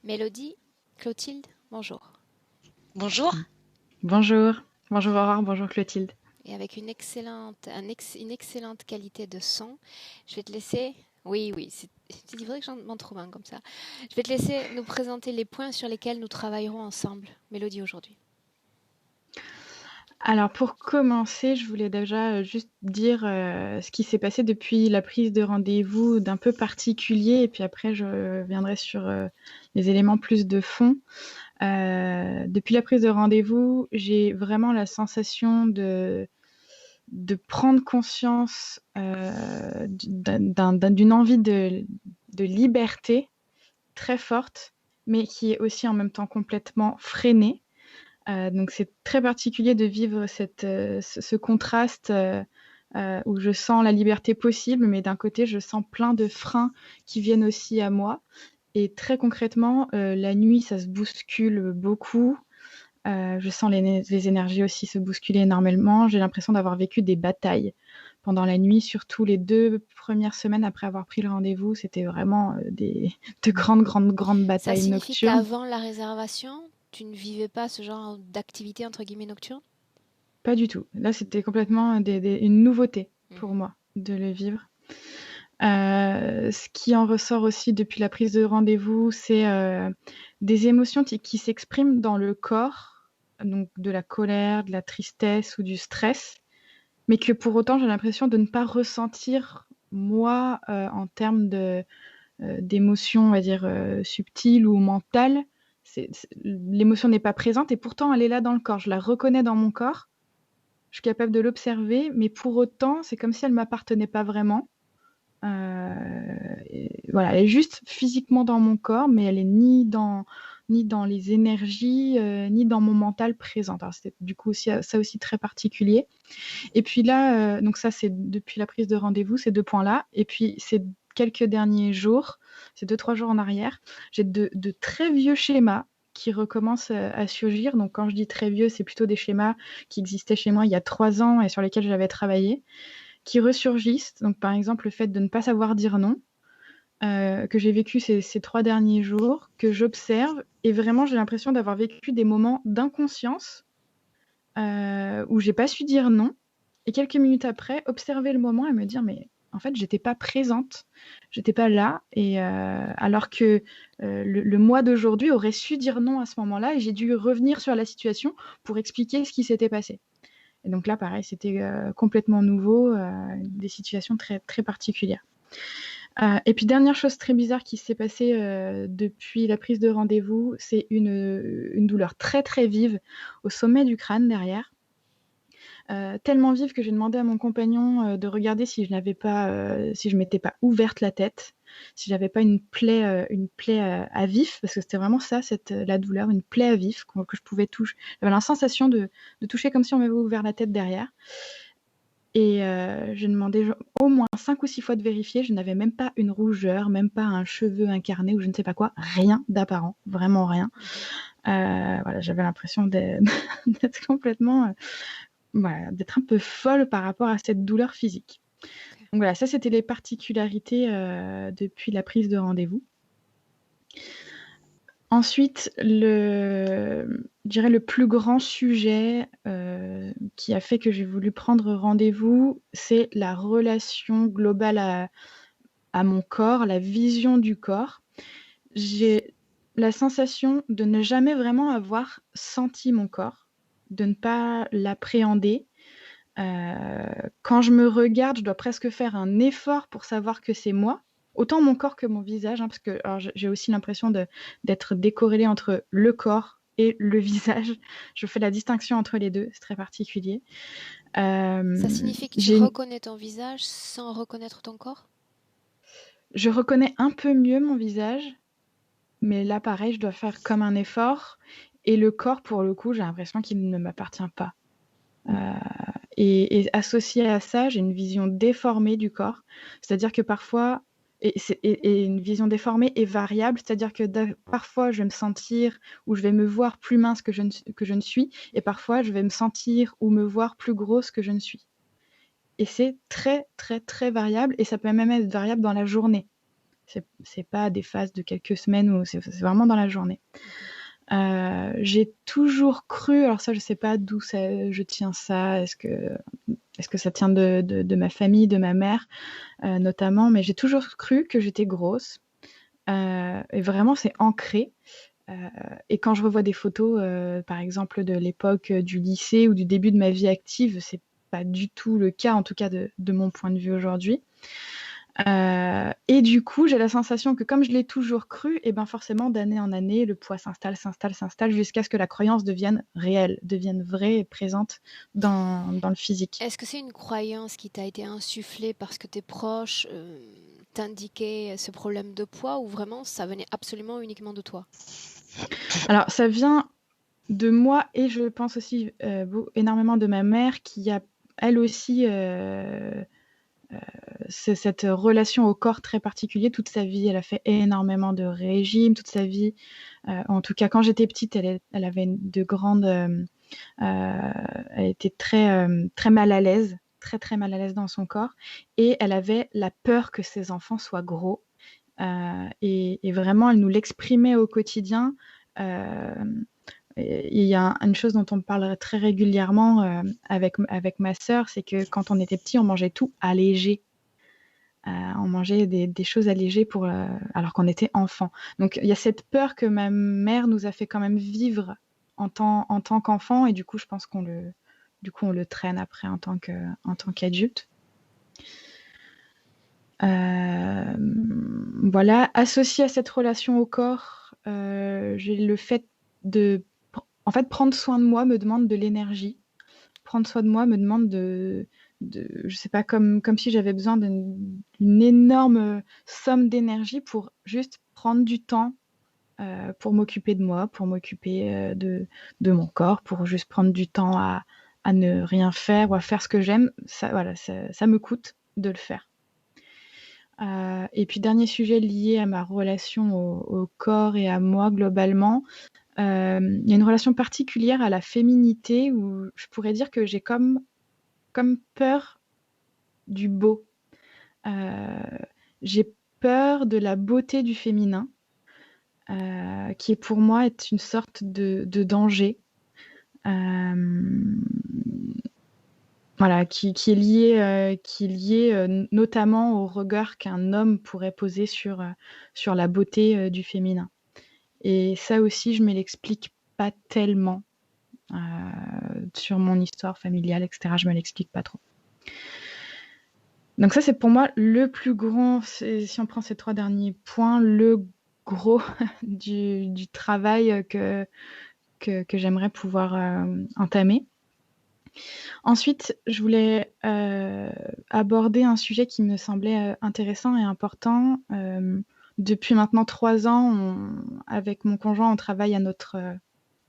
Mélodie, Clotilde, bonjour. Bonjour. Bonjour, bonjour Aurore, bonjour Clotilde. Et avec une excellente qualité de son, je vais te laisser. Oui, oui, il faudrait que m'en trouve un comme ça. Je vais te laisser nous présenter les points sur lesquels nous travaillerons ensemble, Mélodie, aujourd'hui. Alors pour commencer, je voulais déjà juste dire ce qui s'est passé depuis la prise de rendez-vous d'un peu particulier, et puis après je viendrai sur les éléments plus de fond. Depuis la prise de rendez-vous, j'ai vraiment la sensation de prendre conscience d'une envie de liberté très forte, mais qui est aussi en même temps complètement freinée. Donc c'est très particulier de vivre ce contraste où je sens la liberté possible, mais d'un côté, je sens plein de freins qui viennent aussi à moi. Et très concrètement, la nuit, ça se bouscule beaucoup. Je sens les énergies aussi se bousculer énormément. J'ai l'impression d'avoir vécu des batailles pendant la nuit, surtout les 2 premières semaines après avoir pris le rendez-vous. C'était vraiment de grandes Ça batailles signifie nocturnes. qu'avant la réservation, tu ne vivais pas ce genre d'activité entre guillemets nocturne? Pas du tout. Là, c'était complètement une nouveauté pour Mhm. moi de le vivre. Ce qui en ressort aussi depuis la prise de rendez-vous, c'est des émotions qui s'expriment dans le corps, donc de la colère, de la tristesse ou du stress, mais que pour autant, j'ai l'impression de ne pas ressentir, moi, en termes d'émotions, on va dire, subtiles ou mentales. L'émotion n'est pas présente et pourtant, elle est là dans le corps. Je la reconnais dans mon corps, je suis capable de l'observer, mais pour autant, c'est comme si elle ne m'appartenait pas vraiment. Voilà, elle est juste physiquement dans mon corps, mais elle est ni dans les énergies, ni dans mon mental présente. Alors c'était du coup aussi, ça aussi très particulier. Et puis là, donc ça c'est depuis la prise de rendez-vous, ces 2 points-là. Et puis ces quelques derniers jours, ces 2-3 jours en arrière, j'ai de très vieux schémas qui recommencent à surgir. Donc quand je dis très vieux, c'est plutôt des schémas qui existaient chez moi il y a 3 ans et sur lesquels j'avais travaillé, qui ressurgissent. Donc par exemple, le fait de ne pas savoir dire non, que j'ai vécu ces 3 derniers jours, que j'observe et vraiment j'ai l'impression d'avoir vécu des moments d'inconscience, où j'ai pas su dire non et quelques minutes après, observer le moment et me dire: «Mais en fait, j'étais pas présente, j'étais pas là» et alors que, le moi d'aujourd'hui aurait su dire non à ce moment-là et j'ai dû revenir sur la situation pour expliquer ce qui s'était passé. Et donc là, pareil, c'était complètement nouveau, des situations très, très particulières. Et puis dernière chose très bizarre qui s'est passée depuis la prise de rendez-vous, c'est une douleur très, très vive au sommet du crâne derrière. Tellement vive que j'ai demandé à mon compagnon de regarder si je m'étais pas ouverte la tête, si j'avais pas une plaie à vif, parce que c'était vraiment ça, la douleur, une plaie à vif que je pouvais toucher. J'avais la sensation de toucher comme si on m'avait ouvert la tête derrière. Et j'ai demandé au moins 5 ou 6 fois de vérifier. Je n'avais même pas une rougeur, même pas un cheveu incarné ou je ne sais pas quoi, rien d'apparent, vraiment rien. Voilà, j'avais l'impression d'être complètement, voilà, d'être un peu folle par rapport à cette douleur physique. Donc voilà, ça c'était les particularités depuis la prise de rendez-vous. Ensuite, je dirais le plus grand sujet qui a fait que j'ai voulu prendre rendez-vous, c'est la relation globale à mon corps, la vision du corps. J'ai la sensation de ne jamais vraiment avoir senti mon corps, de ne pas l'appréhender. Quand je me regarde, je dois presque faire un effort pour savoir que c'est moi. Autant mon corps que mon visage, hein, parce que alors j'ai aussi l'impression d'être décorrélée entre le corps et le visage. Je fais la distinction entre les deux, c'est très particulier. Ça signifie que tu J'ai reconnais ton visage sans reconnaître ton corps? Je reconnais un peu mieux mon visage, mais là, pareil, je dois faire comme un effort et le corps, pour le coup, j'ai l'impression qu'il ne m'appartient pas. Heu et associé à ça, j'ai une vision déformée du corps. C'est-à-dire que parfois et une vision déformée et variable, c'est-à-dire que parfois, je vais me sentir ou je vais me voir plus mince que je ne suis et parfois, je vais me sentir ou me voir plus grosse que je ne suis et c'est très, très, très variable et ça peut même être variable dans la journée. C'est pas des phases de quelques semaines, ou c'est vraiment dans la journée. J'ai toujours cru, alors ça je sais pas d'où je tiens ça, est-ce que ça tient de ma famille, de ma mère notamment, mais j'ai toujours cru que j'étais grosse. Et vraiment c'est ancré. Et quand je revois des photos, par exemple de l'époque du lycée ou du début de ma vie active, c'est pas du tout le cas, en tout cas de mon point de vue aujourd'hui. Et du coup, j'ai la sensation que comme je l'ai toujours cru, et ben forcément, d'année en année, le poids s'installe jusqu'à ce que la croyance devienne réelle, devienne vraie et présente dans le physique. Est-ce que c'est une croyance qui t'a été insufflée parce que tes proches t'indiquaient ce problème de poids, ou vraiment ça venait absolument uniquement de toi? Alors, ça vient de moi, et je pense aussi énormément de ma mère, qui a elle aussi c'est cette relation au corps très particulier. Toute sa vie, elle a fait énormément de régimes, toute sa vie. En tout cas, quand j'étais petite, elle avait de grandes... elle était très mal à l'aise, très mal à l'aise dans son corps. Et elle avait la peur que ses enfants soient gros. Et vraiment, elle nous l'exprimait au quotidien. Il y a une chose dont on me parle très régulièrement avec ma sœur, c'est que quand on était petit, on mangeait tout allégé. On mangeait des choses allégées alors qu'on était enfant. Donc il y a cette peur que ma mère nous a fait quand même vivre en tant qu'enfant, et du coup je pense qu'on le traîne après en tant qu'adulte. Voilà, associé à cette relation au corps, j'ai le fait de en fait prendre soin de moi me demande de l'énergie. Prendre soin de moi me demande je sais pas, comme si j'avais besoin d'une énorme somme d'énergie pour juste prendre du temps pour m'occuper de moi, pour m'occuper de mon corps, pour juste prendre du temps à ne rien faire ou à faire ce que j'aime. Ça, voilà, ça me coûte de le faire. Et puis dernier sujet lié à ma relation au corps et à moi globalement, il y a une relation particulière à la féminité, où je pourrais dire que j'ai comme peur du beau. J'ai peur de la beauté du féminin, qui est pour moi est une sorte de danger. Voilà, qui est lié notamment au regard qu'un homme pourrait poser sur la beauté du féminin. Et ça aussi, je me l'explique pas tellement. Sur mon histoire familiale, etc., je me l'explique pas trop. Donc ça, c'est pour moi le plus grand, si on prend ces 3 derniers points, le gros du travail que j'aimerais pouvoir entamer. Ensuite, je voulais aborder un sujet qui me semblait intéressant et important. Depuis maintenant 3 ans, avec mon conjoint, on travaille à notre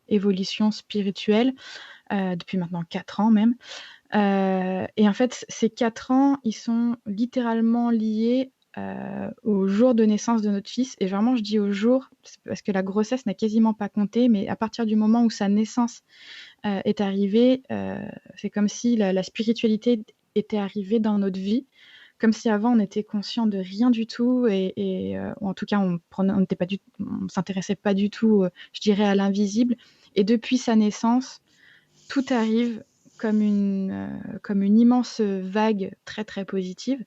évolution spirituelle, depuis maintenant 4 ans même. Et en fait, ces 4 ans, ils sont littéralement liés au jour de naissance de notre fils. Et vraiment, je dis au jour, parce que la grossesse n'a quasiment pas compté, mais à partir du moment où sa naissance est arrivée, c'est comme si la spiritualité était arrivée dans notre vie, comme si avant on était conscient de rien du tout, ou en tout cas on s'intéressait pas du tout, je dirais, à l'invisible. Et depuis sa naissance, tout arrive comme une immense vague très très positive.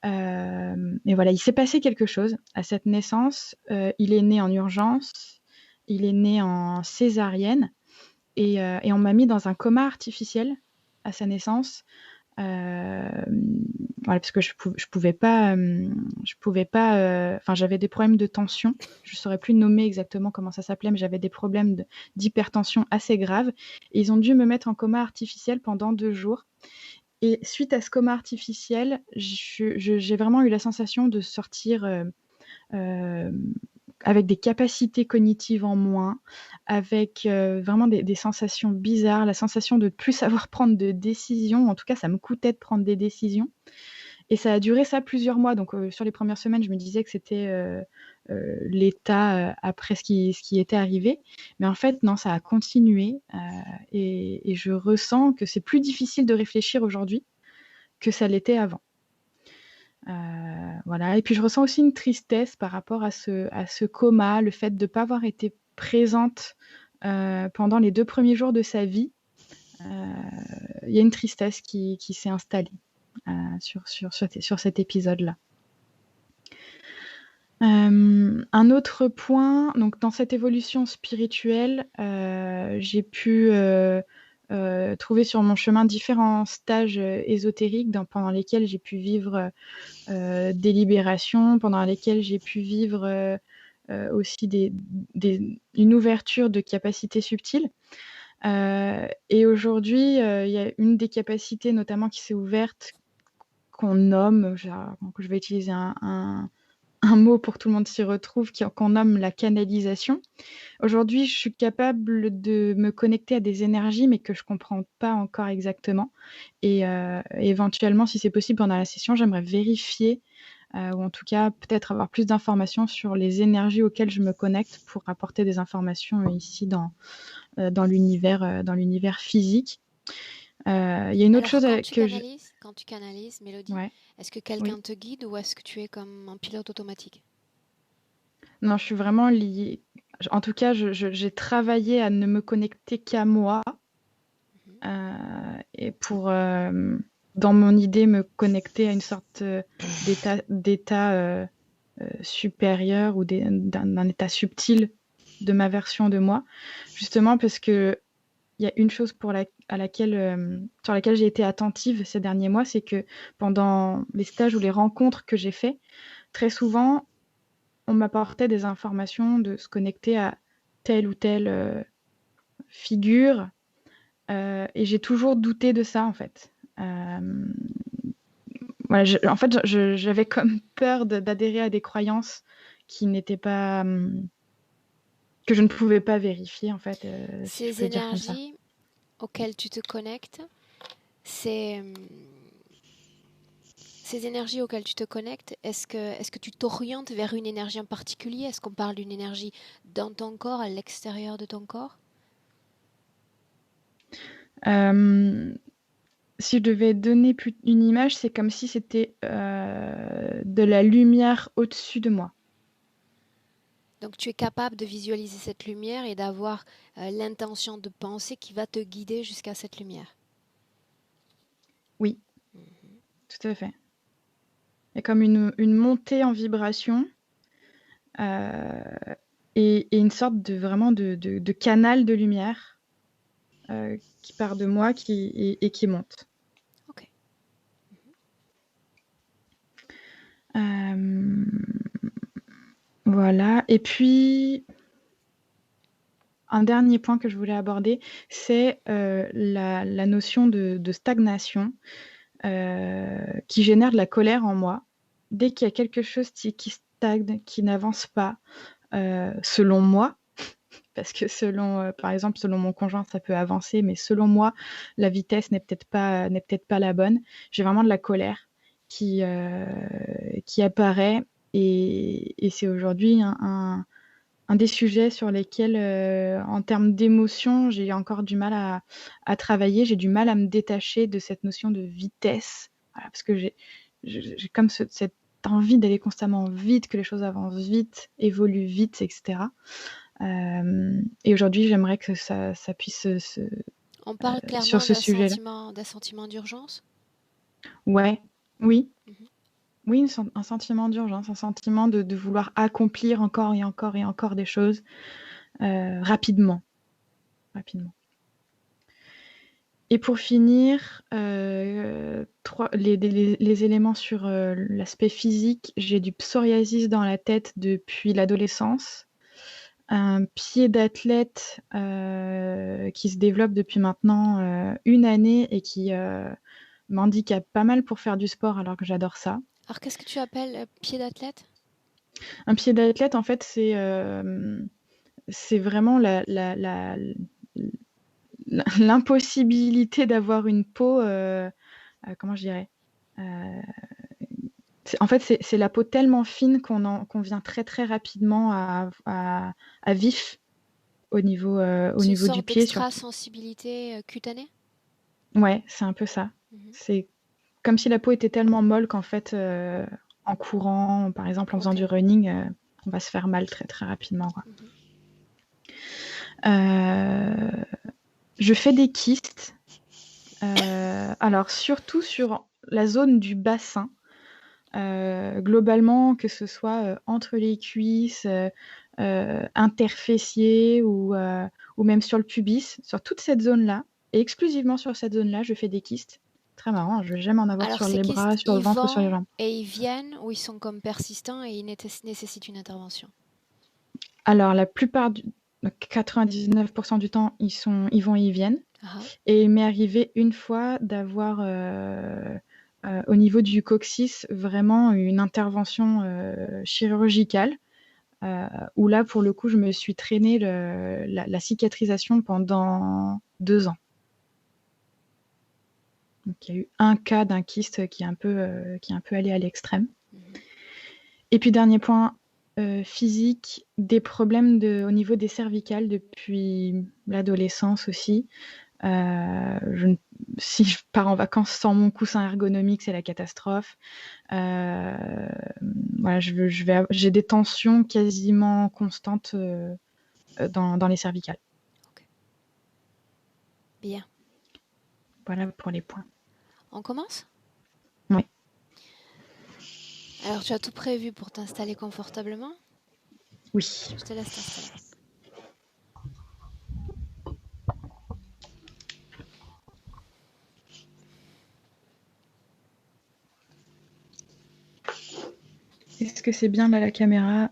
Et voilà, il s'est passé quelque chose à cette naissance. Il est né en urgence, il est né en césarienne, et on m'a mis dans un coma artificiel à sa naissance. Voilà, parce que je pouvais pas, enfin j'avais des problèmes de tension. Je saurais plus nommer exactement comment ça s'appelait, mais j'avais des problèmes d'hypertension assez graves. Et ils ont dû me mettre en coma artificiel pendant 2 jours. Et suite à ce coma artificiel, j'ai vraiment eu la sensation de sortir avec des capacités cognitives en moins, avec vraiment des sensations bizarres, la sensation de ne plus savoir prendre de décisions. En tout cas, ça me coûtait de prendre des décisions. Et ça a duré ça plusieurs mois. Donc sur les premières semaines, je me disais que c'était l'état après ce qui était arrivé. Mais en fait, non, ça a continué. Et je ressens que c'est plus difficile de réfléchir aujourd'hui que ça l'était avant. Voilà. Et puis je ressens aussi une tristesse par rapport à ce coma, le fait de ne pas avoir été présente pendant les 2 premiers jours de sa vie. Il y a une tristesse qui s'est installée sur cet épisode-là. Un autre point, donc dans cette évolution spirituelle, j'ai pu trouver sur mon chemin différents stages ésotériques pendant lesquels j'ai pu vivre des libérations, pendant lesquelles j'ai pu vivre aussi une ouverture de capacités subtiles. Et aujourd'hui, il y a une des capacités notamment qui s'est ouverte, qu'on nomme, je vais utiliser un mot pour que tout le monde s'y retrouve, qu'on nomme la canalisation. Aujourd'hui, je suis capable de me connecter à des énergies, mais que je ne comprends pas encore exactement. Et éventuellement, si c'est possible pendant la session, j'aimerais vérifier, ou en tout cas peut-être avoir plus d'informations sur les énergies auxquelles je me connecte pour apporter des informations ici dans l'univers physique. Il y a une autre Alors, chose quand tu canalises, Mélodie, Ouais, est-ce que oui. quelqu'un te guide ou est-ce que tu es comme un pilote automatique? Non, je suis vraiment liée. En tout cas, j'ai travaillé à ne me connecter qu'à moi Mhm. et pour, dans mon idée, me connecter à une sorte d'état supérieur ou d'un état subtil de ma version de moi, justement parce que il y a une chose sur laquelle j'ai été attentive ces derniers mois, c'est que pendant les stages ou les rencontres que j'ai faits, très souvent, on m'apportait des informations de se connecter à telle ou telle figure, et j'ai toujours douté de ça, en fait. Voilà, en fait, j'avais comme peur d'adhérer à des croyances qui n'étaient pas, que je ne pouvais pas vérifier, en fait, si je Ces peux le dire comme ça. énergies auxquelles tu te connectes, c'est ces énergies auxquelles tu te connectes, est-ce que tu t'orientes vers une énergie en particulier? Est-ce qu'on parle d'une énergie dans ton corps, à l'extérieur de ton corps? Si je devais donner une image, c'est comme si c'était de la lumière au-dessus de moi. Donc tu es capable de visualiser cette lumière et d'avoir l'intention de penser qui va te guider jusqu'à cette lumière. Oui, tout à fait. Il y a comme une montée en vibration et une sorte de canal de lumière qui part de moi et qui monte. Ok. Voilà. Et puis, un dernier point que je voulais aborder, c'est la notion de stagnation qui génère de la colère en moi. Dès qu'il y a quelque chose qui stagne, qui n'avance pas, selon moi, parce que par exemple, selon mon conjoint, ça peut avancer, mais selon moi, la vitesse n'est peut-être pas la bonne. J'ai vraiment de la colère qui apparaît et c'est aujourd'hui un des sujets sur lesquels, en termes d'émotion, j'ai encore du mal à travailler. J'ai du mal à me détacher de cette notion de vitesse. Voilà, parce que j'ai comme cette envie d'aller constamment vite, que les choses avancent vite, évoluent vite, etc. Et aujourd'hui, j'aimerais que ça puisse On parle sur clairement ce sujet-là. d'un sentiment d'urgence. Ouais, oui, Mhm. oui, un sentiment d'urgence, un sentiment de vouloir accomplir encore et encore et encore des choses rapidement. Et pour finir, les éléments sur l'aspect physique, j'ai du psoriasis dans la tête depuis l'adolescence, un pied d'athlète qui se développe depuis maintenant 1 année et qui m'handicape pas mal pour faire du sport alors que j'adore ça. Alors qu'est-ce que tu appelles pied d'athlète? Un pied d'athlète, en fait, c'est vraiment l'impossibilité d'avoir une peau, comment je dirais, en fait, c'est la peau tellement fine qu'on vient très très rapidement à vif au C'est une niveau du sorte pied surtout. d'extra-sensibilité cutanée? Ouais, c'est un peu ça. Mhm. C'est comme si la peau était tellement molle qu'en fait, en courant, par exemple, en faisant Ok. du running, on va se faire mal très très rapidement, quoi. Mhm. Je fais des kystes. Alors, surtout sur la zone du bassin. Globalement, que ce soit entre les cuisses, interfessiers ou même sur le pubis, sur toute cette zone-là, et exclusivement sur cette zone-là, je fais des kystes. Très marrant, je vais jamais en avoir Alors, sur ces les bras, kystes, sur le ils ventre ou sur les vont jambes. et ils viennent ou ils sont comme persistants et ils nécessitent une intervention. Alors, la plupart 99% du temps, ils vont et ils viennent. Ah, Et il m'est arrivé une fois d'avoir au niveau du coccyx vraiment une intervention chirurgicale où là, pour le coup, je me suis traîné la cicatrisation pendant 2 ans. Donc, il y a eu un cas d'un kyste qui est un peu allé à l'extrême. mhm. Et puis, dernier point physique, des problèmes au niveau des cervicales depuis l'adolescence aussi. Si je pars en vacances sans mon coussin ergonomique, c'est la catastrophe. Voilà, j'ai des tensions quasiment constantes dans les cervicales. Ok. Bien. Voilà pour les points. On commence? Oui. Alors, tu as tout prévu pour t'installer confortablement? Oui. Je te laisse t'installer. Est-ce que c'est bien là la caméra?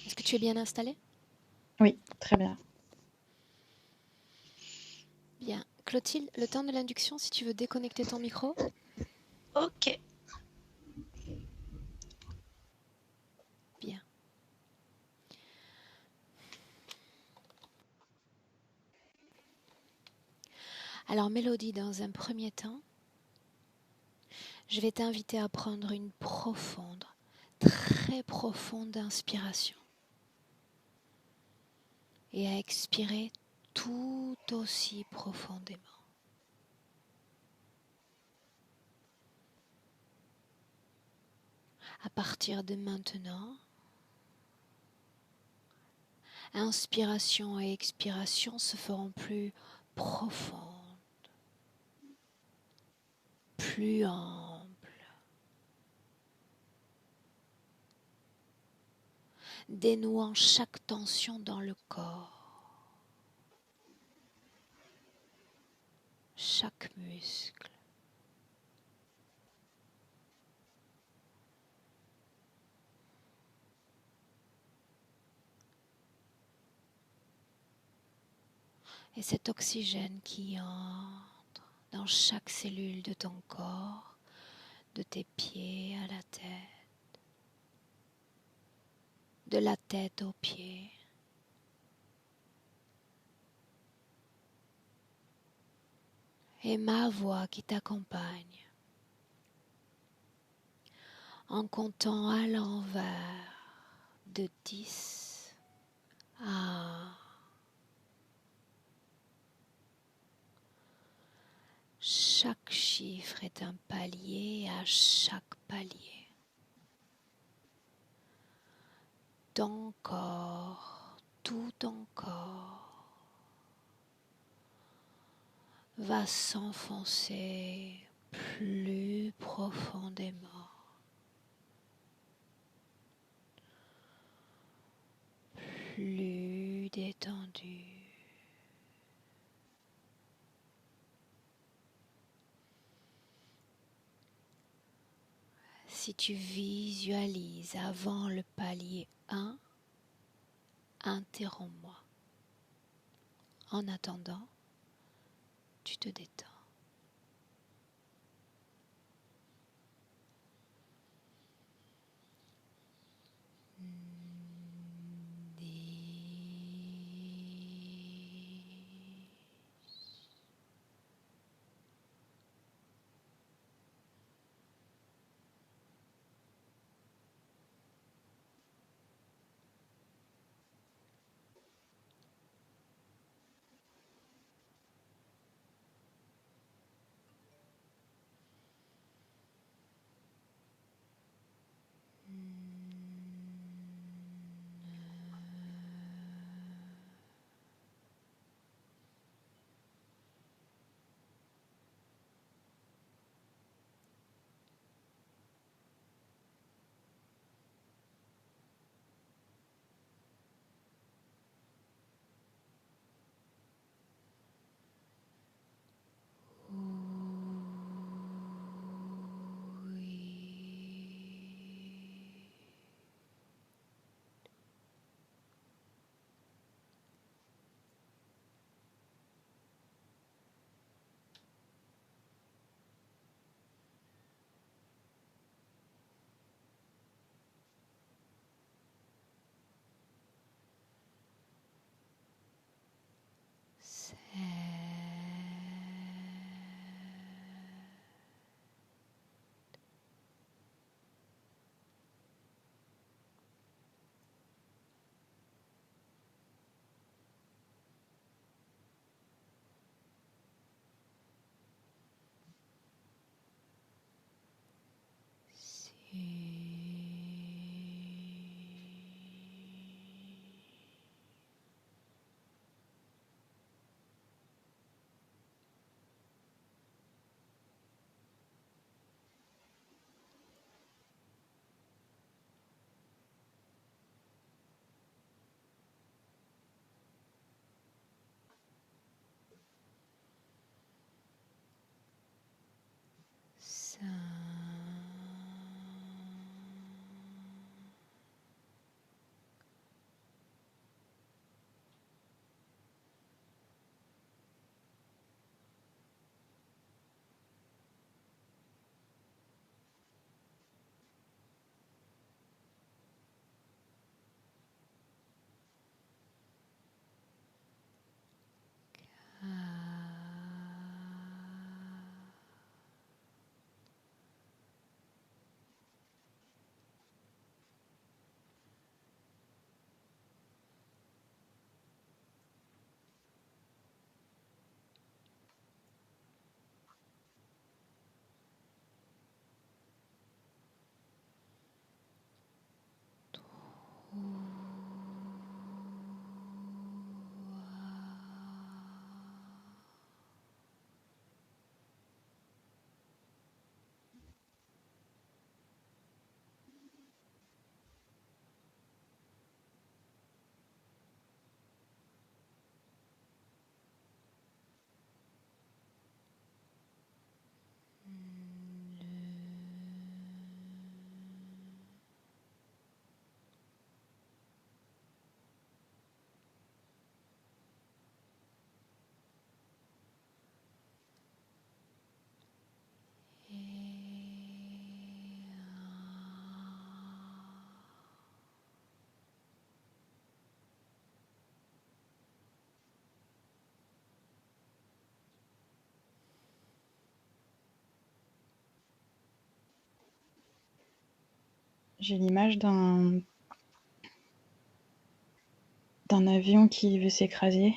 Est-ce que tu es bien installé? Oui, très bien. Bien. Clotilde, le temps de l'induction, si tu veux déconnecter ton micro. Ok. Bien. Alors, Mélodie, dans un premier temps, je vais t'inviter à prendre une profonde, très profonde inspiration et à expirer tout aussi profondément. À partir de maintenant, inspiration et expiration se feront plus profondes, plus amples, dénouant chaque tension dans le corps, chaque muscle. Et cet oxygène qui entre dans chaque cellule de ton corps, de tes pieds à la tête, de la tête aux pieds. Et ma voix qui t'accompagne en comptant à l'envers de 10 à 1. Chaque chiffre est un palier à chaque palier. Ton corps, tout ton corps va s'enfoncer plus profondément, plus détendu. Si tu visualises avant le palier 1, interromps-moi. En attendant, tu te détends. J'ai l'image d'un avion qui veut s'écraser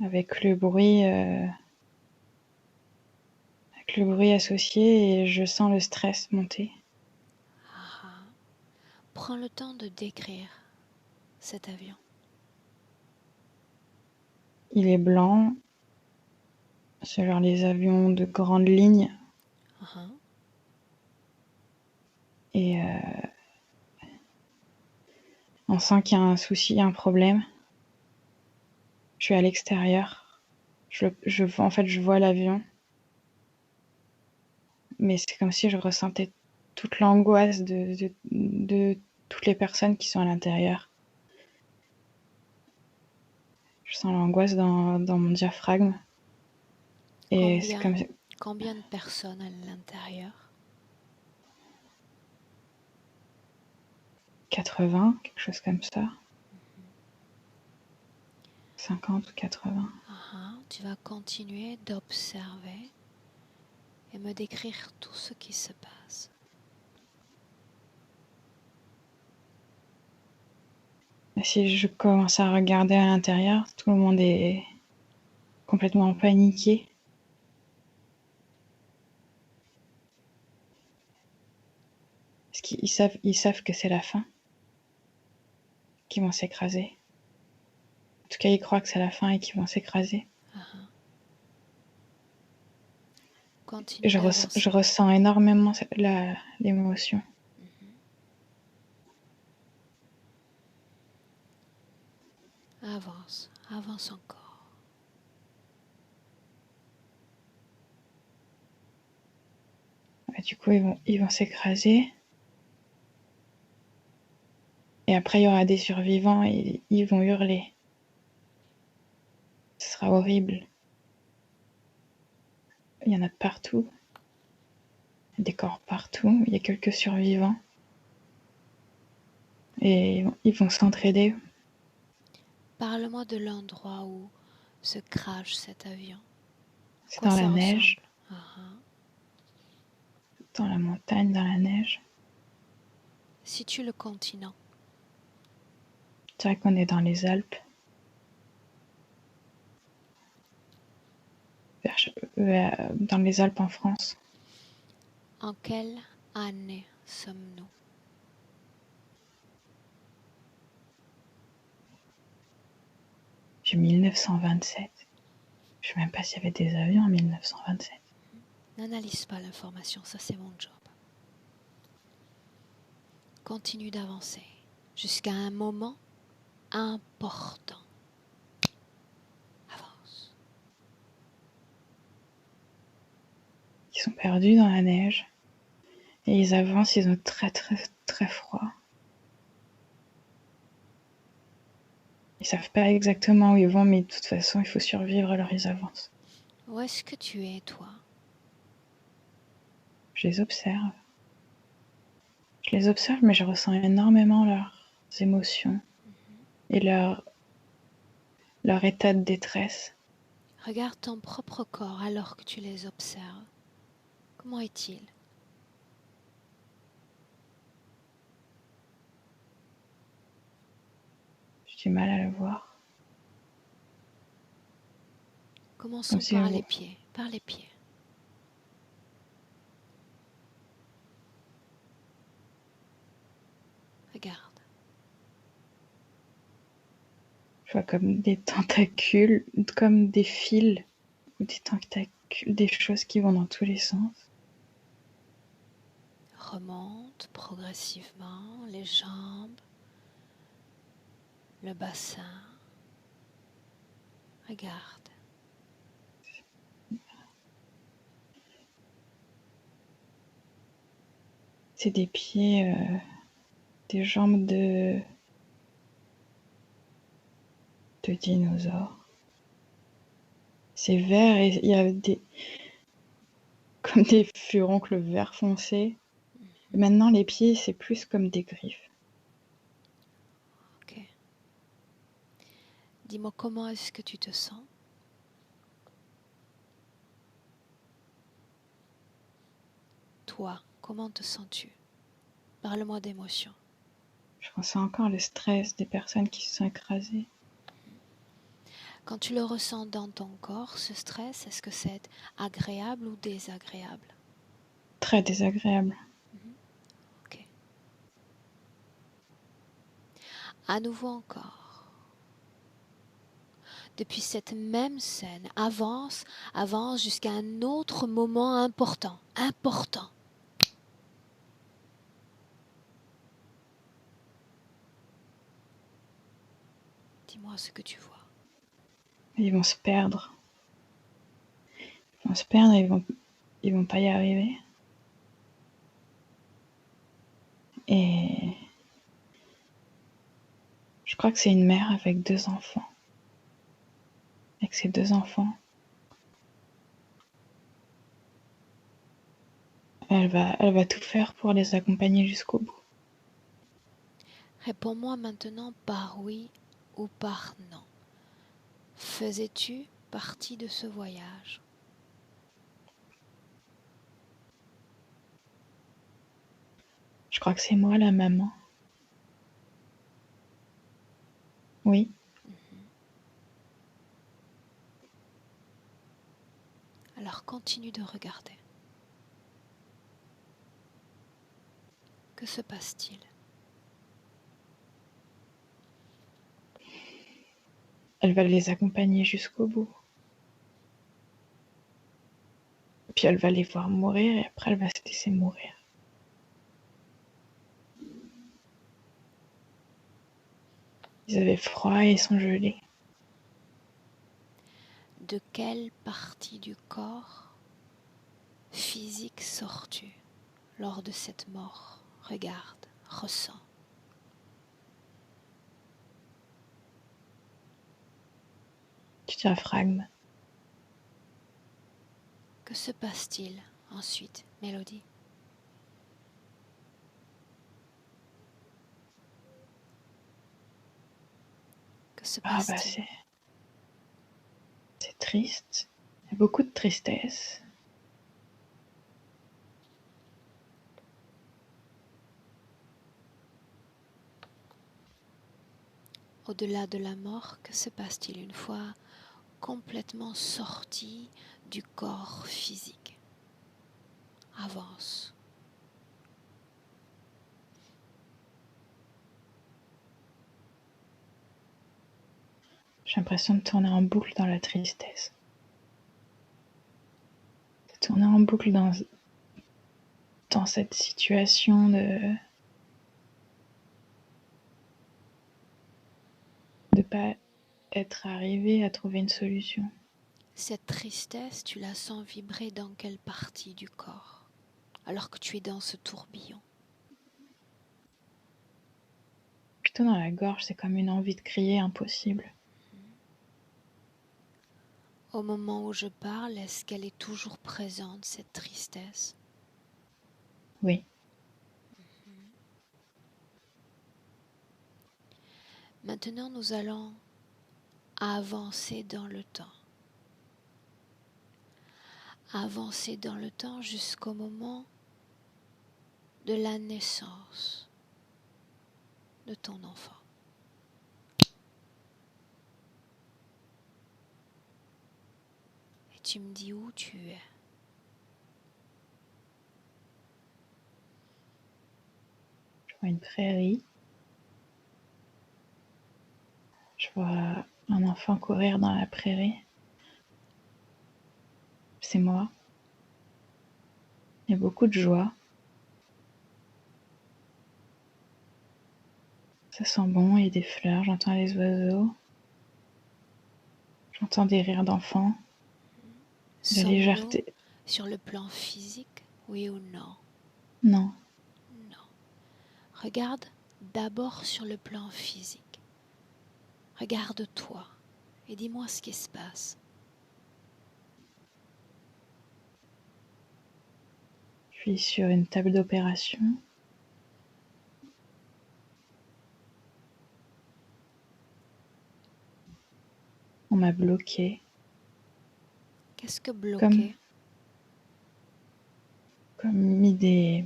avec le bruit associé et je sens le stress monter. Prends le temps de décrire cet avion. Il est blanc, c'est genre les avions de grande ligne. Et on sent qu'il y a un souci, un problème. Je suis à l'extérieur. En fait, je vois l'avion. Mais c'est comme si je ressentais toute l'angoisse de toutes les personnes qui sont à l'intérieur. Je sens l'angoisse dans mon diaphragme. Et c'est comme... Combien de personnes à l'intérieur? 80, quelque chose comme ça. 50 ou 80. Tu vas continuer d'observer et me décrire tout ce qui se passe. Et si je commence à regarder à l'intérieur, tout le monde est complètement paniqué. Parce qu'ils savent que c'est la fin, qu'ils vont s'écraser. En tout cas, ils croient que c'est la fin et qu'ils vont s'écraser. Je ressens énormément l'émotion. Avance, avance encore. Du coup, ils vont s'écraser. Et après, il y aura des survivants et ils vont hurler. Ce sera horrible. Il y en a de partout. Des corps partout. Il y a quelques survivants. Et ils vont s'entraider. Parle-moi de l'endroit où se crache cet avion. C'est dans la neige. Dans la montagne, dans la neige. Situe le continent. Je dirais qu'on est dans les Alpes. Dans les Alpes en France. En quelle année sommes-nous? J'ai 1927. Je ne sais même pas s'il y avait des avions en 1927. N'analyse pas l'information, ça c'est mon job. Continue d'avancer jusqu'à un moment important. Avance. Ils sont perdus dans la neige. Et ils avancent, ils ont très très très froid. Ils savent pas exactement où ils vont, mais de toute façon, il faut survivre, alors ils avancent. Où est-ce que tu es, toi? Je les observe. Je les observe, mais je ressens énormément leurs émotions et leur état de détresse. Regarde ton propre corps alors que tu les observes. Comment est-il? J'ai du mal à le voir. Commençons par les pieds. Par les pieds. Regarde. Je vois comme des tentacules, comme des fils ou des tentacules, des choses qui vont dans tous les sens. Remonte progressivement les jambes, le bassin. Regarde. C'est des pieds, des jambes de dinosaures. C'est vert et il y a comme des furoncles vert foncé. Et maintenant, les pieds, c'est plus comme des griffes. Ok. Dis-moi comment est-ce que tu te sens? Toi, comment te sens-tu? Parle-moi d'émotions. Je ressens encore le stress des personnes qui se sont écrasées. Quand tu le ressens dans ton corps, ce stress, est-ce que c'est agréable ou désagréable? Très désagréable. Ok. À nouveau encore. Depuis cette même scène, avance jusqu'à un autre moment important. Dis-moi ce que tu vois. Ils vont se perdre. Ils vont se perdre et ils vont pas y arriver. Et je crois que c'est une mère avec 2 enfants. Avec ses 2 enfants. Elle va tout faire pour les accompagner jusqu'au bout. Réponds-moi maintenant par oui ou par non. Faisais-tu partie de ce voyage? Je crois que c'est moi la maman. Oui. Alors continue de regarder. Que se passe-t-il? Elle va les accompagner jusqu'au bout. Puis elle va les voir mourir et après elle va se laisser mourir. Ils avaient froid et ils sont gelés. De quelle partie du corps physique sors-tu lors de cette mort? Regarde, ressens. Du diaphragme. Que se passe-t-il ensuite, Mélodie? Que se Ah bah passe-t-il? c'est triste. Il y a beaucoup de tristesse. Au-delà de la mort, que se passe-t-il une fois complètement sorti du corps physique? Avance. J'ai l'impression de tourner en boucle dans la tristesse. De tourner en boucle dans cette situation de pas être arrivé à trouver une solution. Cette tristesse, tu la sens vibrer dans quelle partie du corps alors que tu es dans ce tourbillon? Plutôt dans la gorge, c'est comme une envie de crier impossible. Au moment où je parle, est-ce qu'elle est toujours présente, cette tristesse? Oui. Maintenant, nous allons avancer dans le temps. Avancer dans le temps jusqu'au moment de la naissance de ton enfant. Et tu me dis où tu es. Je vois une prairie. Je vois un enfant courir dans la prairie. C'est moi. Il y a beaucoup de joie. Ça sent bon, il y a des fleurs, j'entends les oiseaux. J'entends des rires d'enfants, de la Sommes-nous légèreté. sur le plan physique, oui ou non? Non, Non. Regarde d'abord sur le plan physique. Regarde-toi et dis-moi ce qui se passe. je suis sur une table d'opération. On m'a bloqué, Qu'est-ce que comme, bloquer? comme mis des...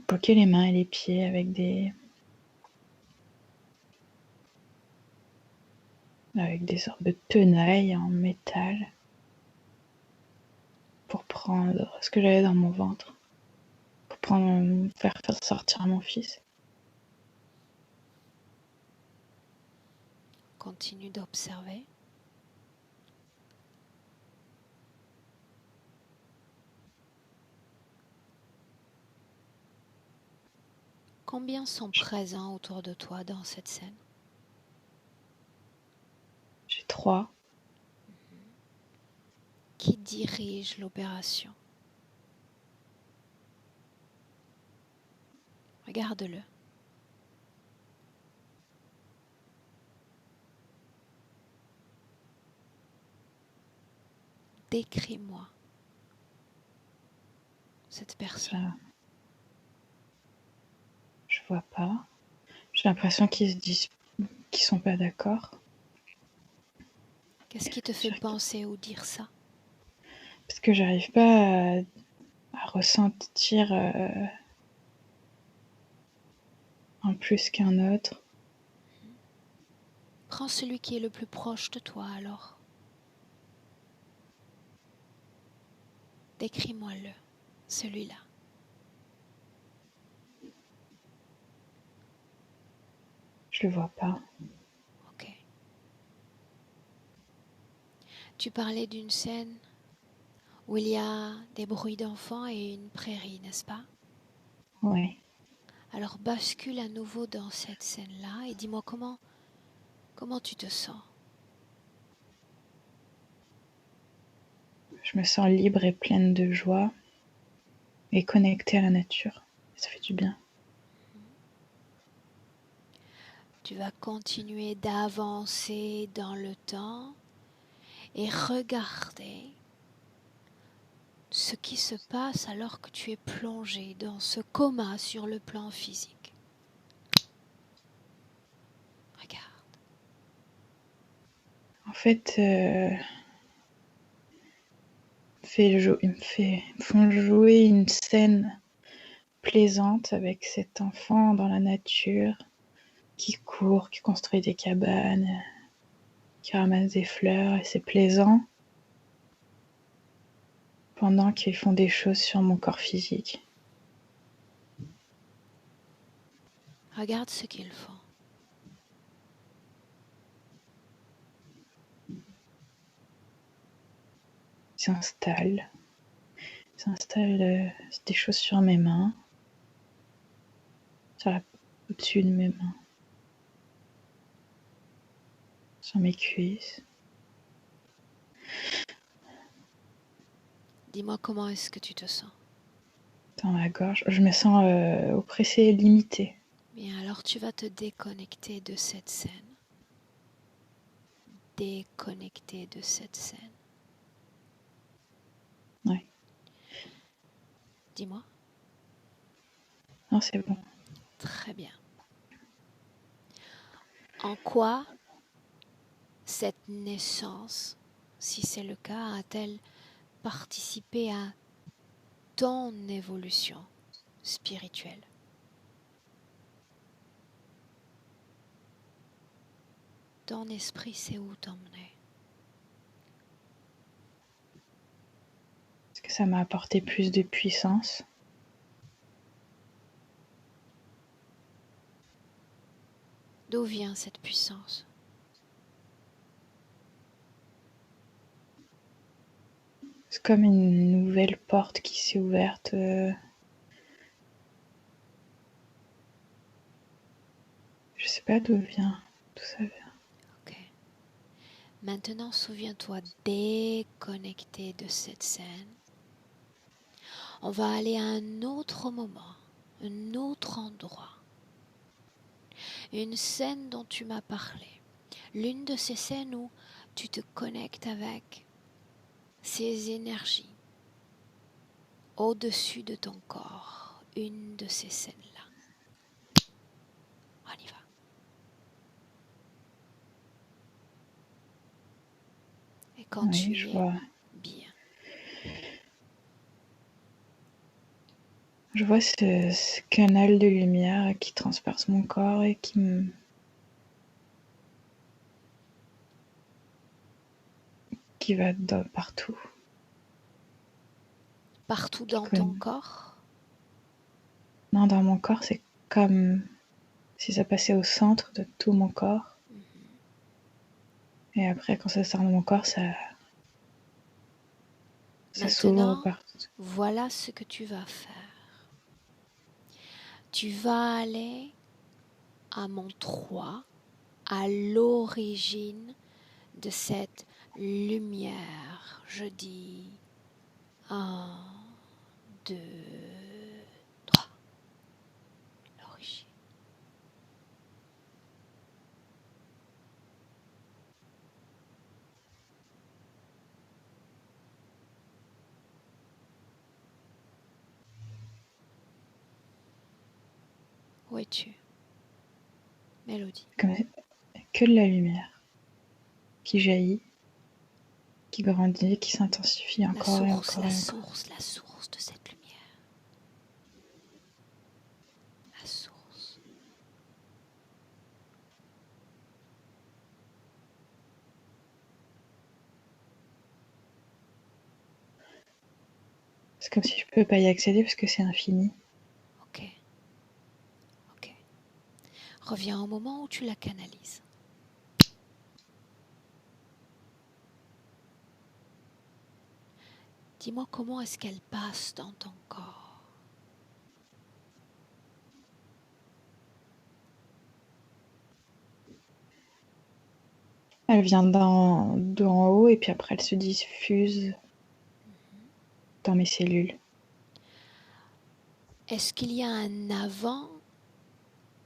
bloqué les mains et les pieds avec des sortes de tenailles en métal pour prendre ce que j'avais dans mon ventre, pour faire sortir mon fils. Continue d'observer. Combien sont présents autour de toi dans cette scène? J'ai 3. Qui dirige l'opération? Regarde-le. Décris-moi cette personne. Ça, je vois pas. J'ai l'impression qu'ils se disent qu'ils sont pas d'accord. Qu'est-ce qui te fait penser ou dire ça? Parce que j'arrive pas à ressentir un plus qu'un autre. Prends celui qui est le plus proche de toi alors. Décris-moi-le, celui-là. Je le vois pas. Ok. Tu parlais d'une scène où il y a des bruits d'enfants et une prairie, n'est-ce pas? Ouais. Alors bascule à nouveau dans cette scène-là et dis-moi comment tu te sens. Je me sens libre et pleine de joie et connectée à la nature. Ça fait du bien. Tu vas continuer d'avancer dans le temps et regarder ce qui se passe alors que tu es plongé dans ce coma sur le plan physique. Regarde. En fait, ils me font jouer une scène plaisante avec cet enfant dans la nature qui court, qui construit des cabanes, qui ramasse des fleurs et c'est plaisant pendant qu'ils font des choses sur mon corps physique. Regarde ce qu'ils font. Ils s'installent des choses sur mes mains, au-dessus de mes mains, sur mes cuisses. Dis-moi comment est-ce que tu te sens. Dans ma gorge, je me sens oppressée et limitée. Bien, alors tu vas te déconnecter de cette scène. Déconnecter de cette scène. Ouais. Dis-moi. Non, c'est bon. Très bien. En quoi cette naissance, si c'est le cas, a-t-elle participé à ton évolution spirituelle? Ton esprit sait où t'emmener. Est-ce que ça m'a apporté plus de puissance? D'où vient cette puissance? C'est comme une nouvelle porte qui s'est ouverte. Je sais pas d'où ça vient. Ok. Maintenant, souviens-toi déconnecter de cette scène. On va aller à un autre moment, un autre endroit. Une scène dont tu m'as parlé. L'une de ces scènes où tu te connectes avec ces énergies au-dessus de ton corps. Une de ces scènes-là. On y va. Et quand Oui, tu je y es, vois. bien. Je vois ce canal de lumière qui transperce mon corps et qui va partout. Partout dans ton corps. Non, dans mon corps, c'est comme si ça passait au centre de tout mon corps. Et après, quand ça sort de mon corps, ça s'ouvre Maintenant, partout. voilà ce que tu vas faire. Tu vas aller à mon 3, à l'origine de cette lumière. Je dis 1, 2, 3. L'origine. Où es-tu, Mélodie? Comme que de la lumière qui jaillit, qui grandit, qui s'intensifie La encore et source, encore la et encore. source, la source de cette lumière. La source. C'est comme si je peux pas y accéder parce que c'est infini. Ok. Ok. Reviens au moment où tu la canalises. Dis-moi comment est-ce qu'elle passe dans ton corps. Elle vient d'en haut et puis après elle se diffuse dans mes cellules. Est-ce qu'il y a un avant,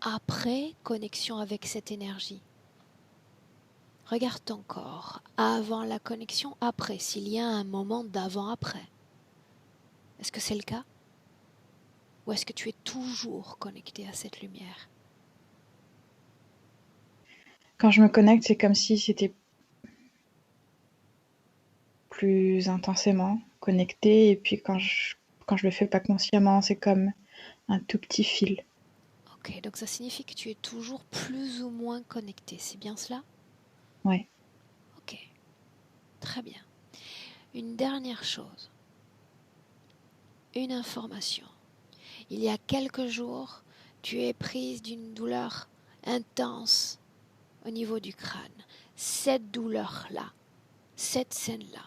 après connexion avec cette énergie? Regarde ton corps, avant la connexion, après, s'il y a un moment d'avant-après. Est-ce que c'est le cas? Ou est-ce que tu es toujours connecté à cette lumière? Quand je me connecte, c'est comme si c'était plus intensément connecté et puis quand je le fais pas consciemment, c'est comme un tout petit fil. Ok, donc ça signifie que tu es toujours plus ou moins connecté, c'est bien cela? Ouais. Ok, très bien. Une dernière chose, une information. Il y a quelques jours, tu es prise d'une douleur intense au niveau du crâne. Cette douleur-là, cette scène-là,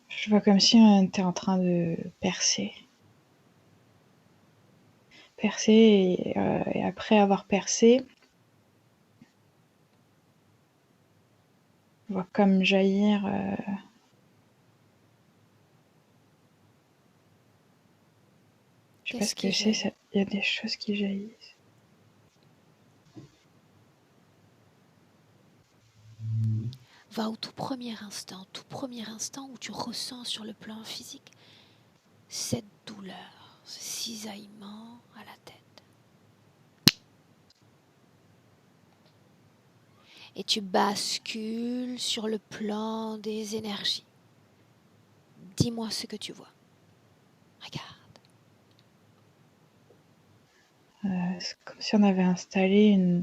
Je vois comme si on était en train de percer. Et après avoir percé, je vois comme jaillir. Je sais pas qu'est-ce ce que qui c'est, jaillit? il y a des choses qui jaillissent. Va au tout premier instant où tu ressens sur le plan physique cette douleur, ce cisaillement à la tête. Et tu bascules sur le plan des énergies. Dis-moi ce que tu vois. Regarde. C'est comme si on avait installé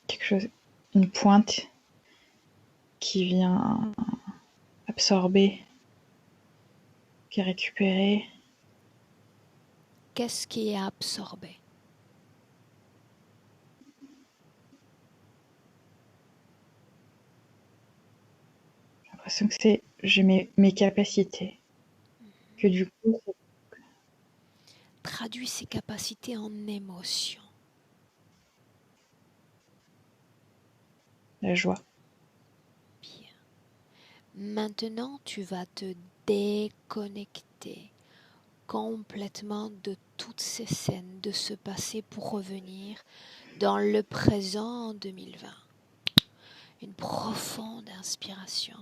quelque chose, une pointe qui vient absorber, qui est récupéré. Qu'est-ce qui est absorbé? J'ai l'impression que j'ai mes capacités. Que du coup, Traduis ces capacités en émotions. la joie. Bien. Maintenant, tu vas te déconnecter complètement de toutes ces scènes de ce passé pour revenir dans le présent en 2020. Une profonde inspiration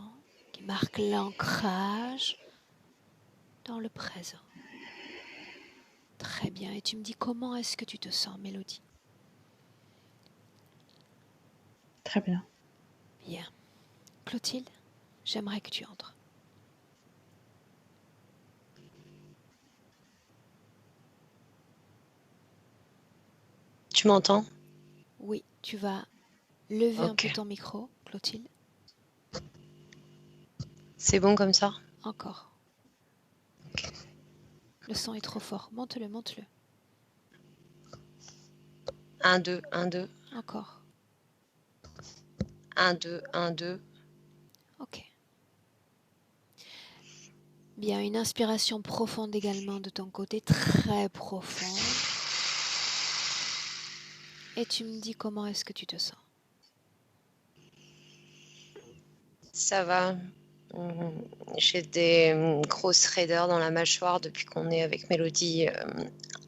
qui marque l'ancrage dans le présent. Très bien. Et tu me dis comment est-ce que tu te sens, Mélodie? Très bien. Bien. Clotilde, j'aimerais que tu entres. Tu m'entends? Oui, tu vas lever un peu Ok. ton micro, Clotilde. C'est bon comme ça? Encore. Le son est trop fort. Monte-le, monte-le. 1, 2, 1, 2. Encore. 1, 2, 1, 2. Ok. Bien, une inspiration profonde également de ton côté, très profonde. Et tu me dis comment est-ce que tu te sens? Ça va. J'ai des grosses raideurs dans la mâchoire depuis qu'on est avec Mélodie.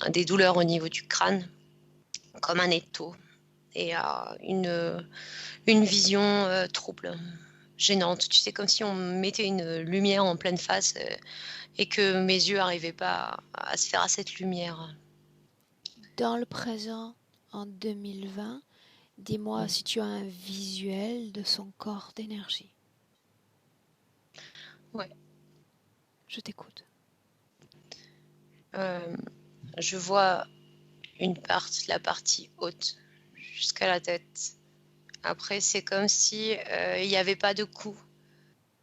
Des douleurs au niveau du crâne, comme un étau. Et une vision trouble, gênante. Tu sais, comme si on mettait une lumière en pleine face et que mes yeux n'arrivaient pas à se faire à cette lumière. Dans le présent, en 2020, dis-moi si tu as un visuel de son corps d'énergie. Ouais. Je t'écoute. Je vois la partie haute jusqu'à la tête. Après, c'est comme si il n'y avait pas de cou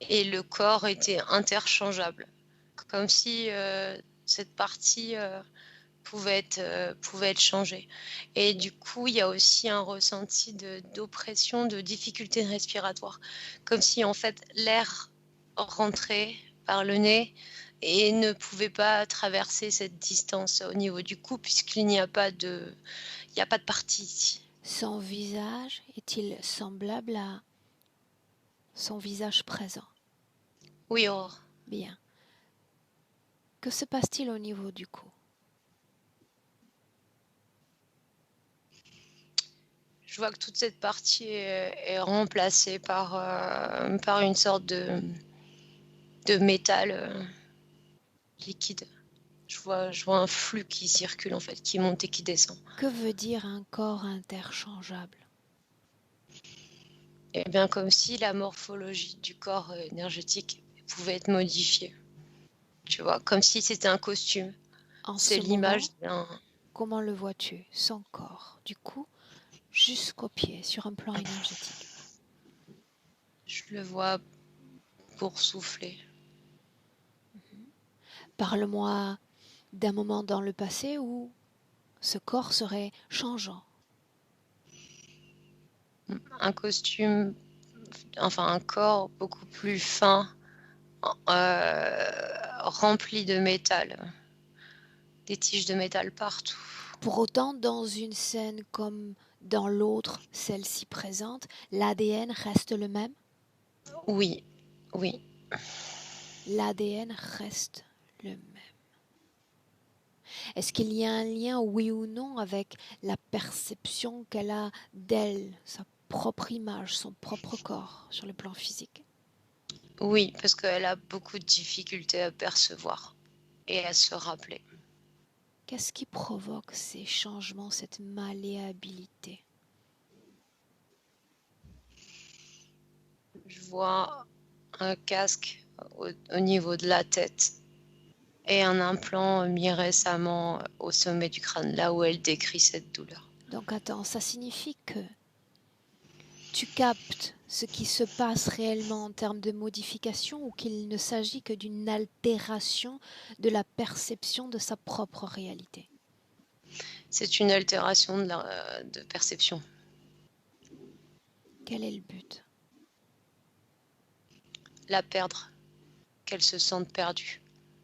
et le corps était interchangeable, comme si cette partie pouvait être changée. Et du coup, il y a aussi un ressenti d'oppression, de difficulté respiratoire, comme si en fait l'air rentrait par le nez et ne pouvait pas traverser cette distance au niveau du cou puisqu'il n'y a pas de partie ici. Son visage est-il semblable à son visage présent? Oui, Aurore. Bien. Que se passe-t-il au niveau du cou? Je vois que toute cette partie est remplacée par une sorte de métal liquide. Je vois un flux qui circule en fait, qui monte et qui descend. Que veut dire un corps interchangeable? Et bien comme si la morphologie du corps énergétique pouvait être modifiée. Tu vois, comme si c'était un costume. En C'est ce moment, l'image d'un... comment le vois-tu, son corps, du cou jusqu'aux pieds, sur un plan énergétique? Je le vois boursouflé. Parle-moi d'un moment dans le passé où ce corps serait changeant. Un costume, enfin un corps beaucoup plus fin, rempli de métal. Des tiges de métal partout. Pour autant, dans une scène comme dans l'autre, celle-ci présente, l'ADN reste le même? Oui, oui. L'ADN reste le même. Est-ce qu'il y a un lien, oui ou non, avec la perception qu'elle a d'elle, sa propre image, son propre corps sur le plan physique? Oui, parce qu'elle a beaucoup de difficultés à percevoir et à se rappeler. Qu'est-ce qui provoque ces changements, cette malléabilité? Je vois un casque au niveau de la tête et un implant mis récemment au sommet du crâne, là où elle décrit cette douleur. Donc attends, ça signifie que tu captes ce qui se passe réellement en termes de modification ou qu'il ne s'agit que d'une altération de la perception de sa propre réalité? C'est une altération de perception. Quel est le but? La perdre, qu'elle se sente perdue,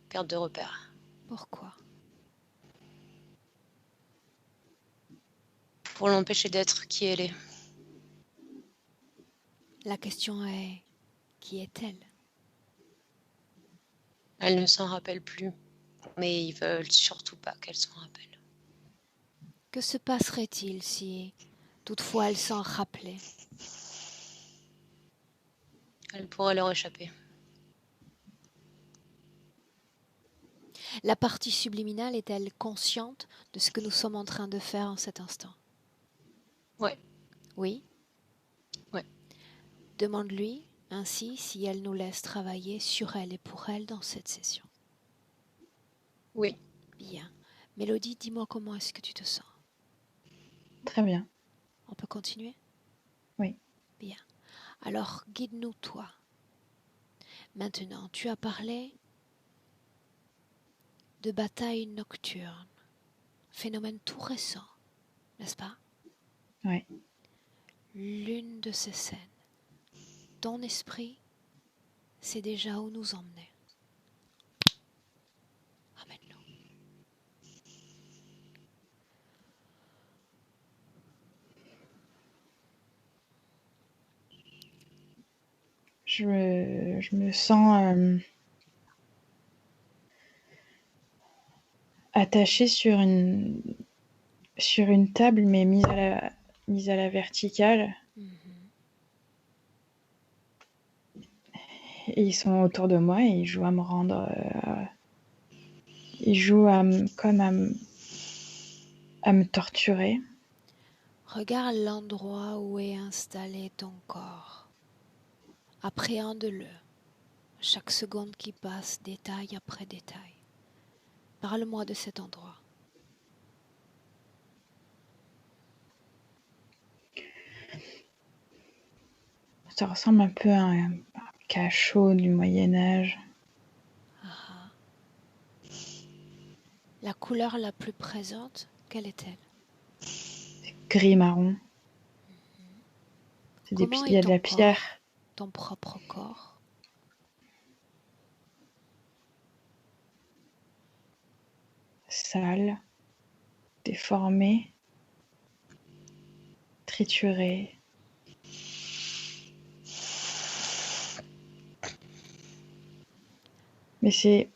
perte de repère. Pourquoi? Pour l'empêcher d'être qui elle est. La question est, qui est-elle? Elle ne s'en rappelle plus, mais ils veulent surtout pas qu'elle s'en rappelle. Que se passerait-il si, toutefois, elle s'en rappelait? Elle pourrait leur échapper. La partie subliminale est-elle consciente de ce que nous sommes en train de faire en cet instant? Ouais. Oui? Ouais. Demande-lui ainsi si elle nous laisse travailler sur elle et pour elle dans cette session. Oui. Bien. Mélodie, dis-moi comment est-ce que tu te sens? Très bien. On peut continuer? Oui. Bien. Alors, guide-nous, toi. Maintenant, tu as parlé de bataille nocturne, phénomène tout récent, n'est-ce pas? Oui. L'une de ces scènes, ton esprit sait déjà où nous emmener. Amène-nous. Je me sens attachée sur une table, mais mise à la verticale. Et ils sont autour de moi et ils jouent à me rendre. Ils jouent comme à me torturer. Regarde l'endroit où est installé ton corps. Appréhende-le. Chaque seconde qui passe, détail après détail. Parle-moi de cet endroit. Ça ressemble un peu à un cachot du Moyen-Âge. Ah. La couleur la plus présente, quelle est-elle? Gris-marron. Comment Il y est a de ton la pierre. corps, ton propre corps? Sale. Déformé. Trituré. Mais c'est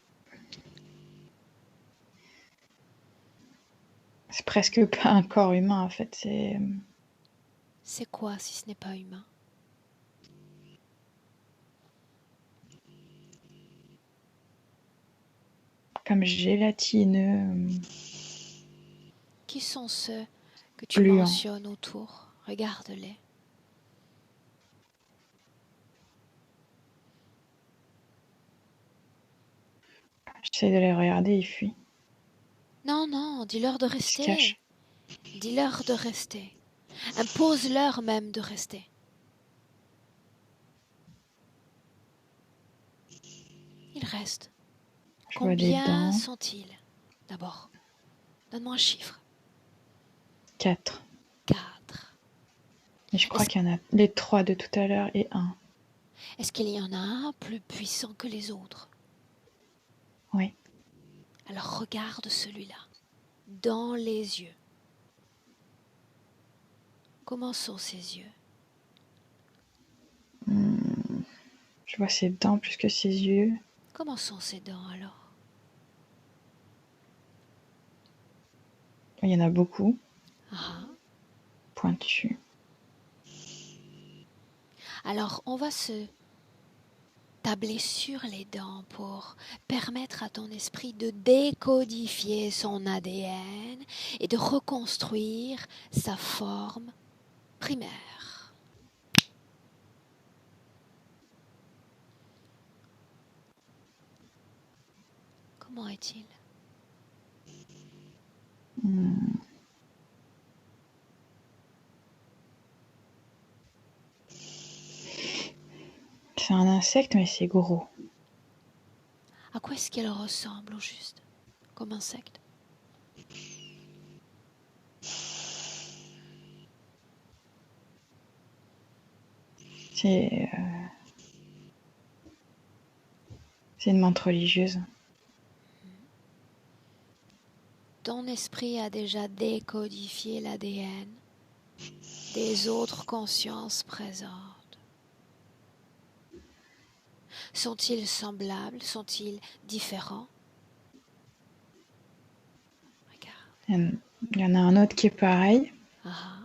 presque pas un corps humain en fait. C'est quoi si ce n'est pas humain? Comme gélatineux. Qui sont ceux que tu Gluant. mentionnes autour? Regarde-les. J'essaie de les regarder, ils fuient. Non, non, dis-leur de Ils se rester. cachent. Dis-leur de rester. Impose-leur même de rester. Ils restent. Je vois des Combien dents. sont-ils? D'abord, donne-moi un chiffre. 4. 4. Mais je crois qu'il y en a les 3 de tout à l'heure et 1. Est-ce qu'il y en a un plus puissant que les autres? Oui. Alors regarde celui-là, dans les yeux. Comment sont ses yeux? Je vois ses dents plus que ses yeux. Comment sont ses dents alors? Il y en a beaucoup. Ah. Pointus. Alors on va se tabler sur les dents pour permettre à ton esprit de décodifier son ADN et de reconstruire sa forme primaire. Comment est-il? c'est un insecte, mais c'est gros. À quoi est-ce qu'elle ressemble au juste, comme insecte? C'est une menthe religieuse. Ton esprit a déjà décodifié l'ADN des autres consciences présentes. Sont-ils semblables? Sont-ils différents? Regarde. Il y en a un autre qui est pareil. Ah.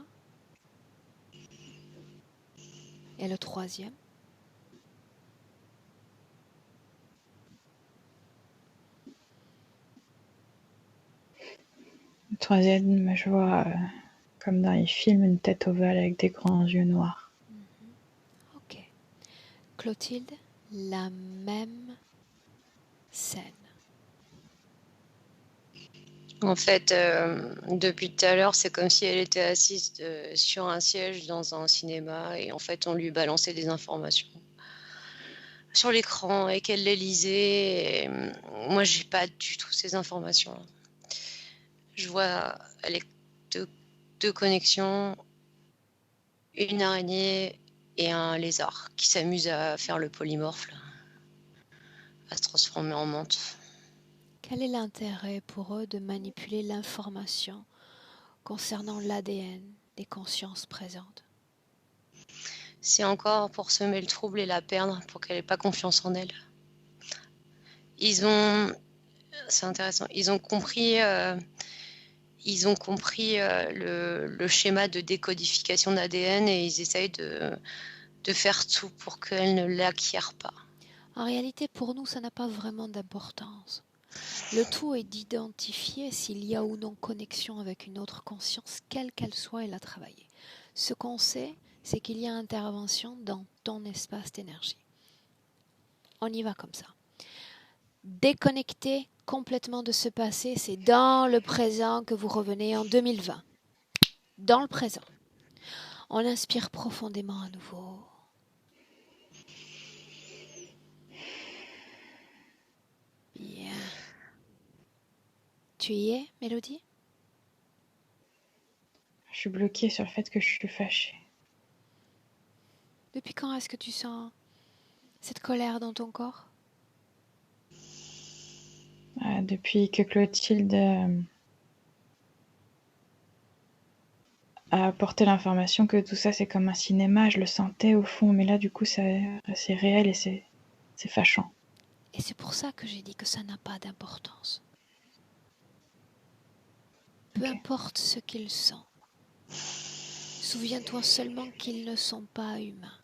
Et le troisième? Le troisième, je vois, comme dans les films, une tête ovale avec des grands yeux noirs. Ok. Clotilde, la même scène. En fait, depuis tout à l'heure, c'est comme si elle était assise sur un siège dans un cinéma et en fait, on lui balançait des informations sur l'écran et qu'elle les lisait. Et, moi, j'ai pas du tout ces informations. Je vois avec deux connexions, une araignée et un lézard qui s'amuse à faire le polymorphe, là, à se transformer en menthe. Quel est l'intérêt pour eux de manipuler l'information concernant l'ADN des consciences présentes? C'est encore pour semer le trouble et la perdre, pour qu'elle ait pas confiance en elle. C'est intéressant, ils ont compris le schéma de décodification d'ADN et ils essayent de faire tout pour qu'elle ne l'acquiert pas. En réalité, pour nous, ça n'a pas vraiment d'importance. Le tout est d'identifier s'il y a ou non connexion avec une autre conscience, quelle qu'elle soit, et la travailler. Ce qu'on sait, c'est qu'il y a intervention dans ton espace d'énergie. On y va comme ça. Déconnecter complètement de ce passé, c'est dans le présent que vous revenez en 2020. Dans le présent. On inspire profondément à nouveau. Bien. Tu y es, Mélodie? Je suis bloquée sur le fait que je suis fâchée. Depuis quand est-ce que tu sens cette colère dans ton corps? Depuis que Clotilde a apporté l'information que tout ça c'est comme un cinéma, je le sentais au fond, mais là du coup c'est réel et c'est fâchant. Et c'est pour ça que j'ai dit que ça n'a pas d'importance. Peu importe ce qu'ils sont. Souviens-toi seulement qu'ils ne sont pas humains.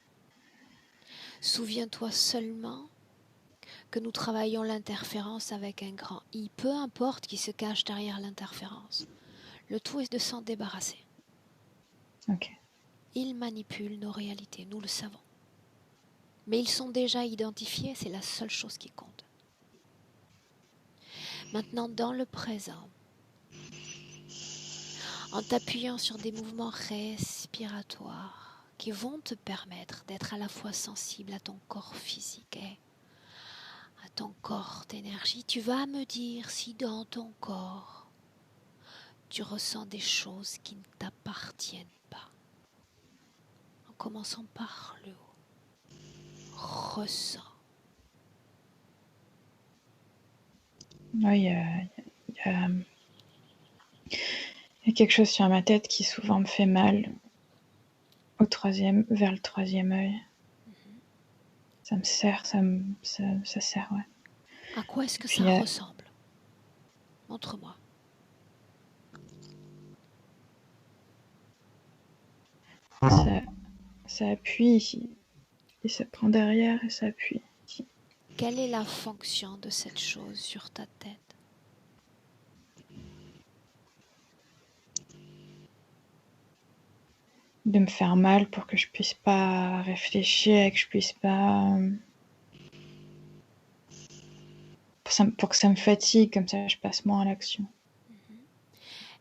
Souviens-toi seulement que nous travaillons l'interférence avec un grand I, peu importe qui se cache derrière l'interférence. Le tout est de s'en débarrasser. Ok. Ils manipulent nos réalités, nous le savons. Mais ils sont déjà identifiés, c'est la seule chose qui compte. Maintenant, dans le présent, en t'appuyant sur des mouvements respiratoires qui vont te permettre d'être à la fois sensible à ton corps physique et à ton corps d'énergie, tu vas me dire si dans ton corps, tu ressens des choses qui ne t'appartiennent pas. En commençant par le haut. Ressens. Oui, il y a quelque chose sur ma tête qui souvent me fait mal. Vers le troisième œil. Ça me serre, ça serre, ouais. À quoi est-ce que ça ressemble? Montre-moi. Ça appuie ici. Et ça prend derrière et ça appuie ici. Quelle est la fonction de cette chose sur ta tête? De me faire mal pour que je puisse pas réfléchir et que je puisse pas... Pour que ça me fatigue, comme ça je passe moins à l'action.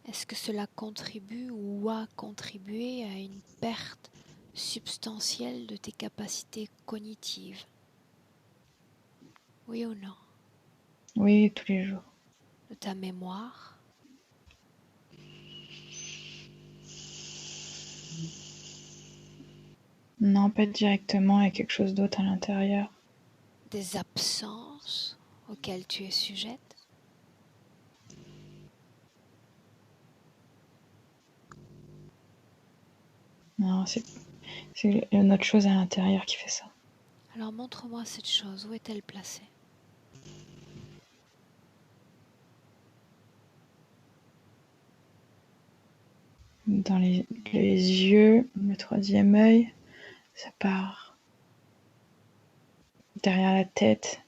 Est-ce que cela contribue ou a contribué à une perte substantielle de tes capacités cognitives? Oui ou non? Oui, tous les jours. De ta mémoire? Non, pas directement, il y a quelque chose d'autre à l'intérieur. Des absences auxquelles tu es sujette? Non, c'est une autre chose à l'intérieur qui fait ça. Alors montre-moi cette chose, où est-elle placée? Dans les yeux, le troisième œil, ça part derrière la tête.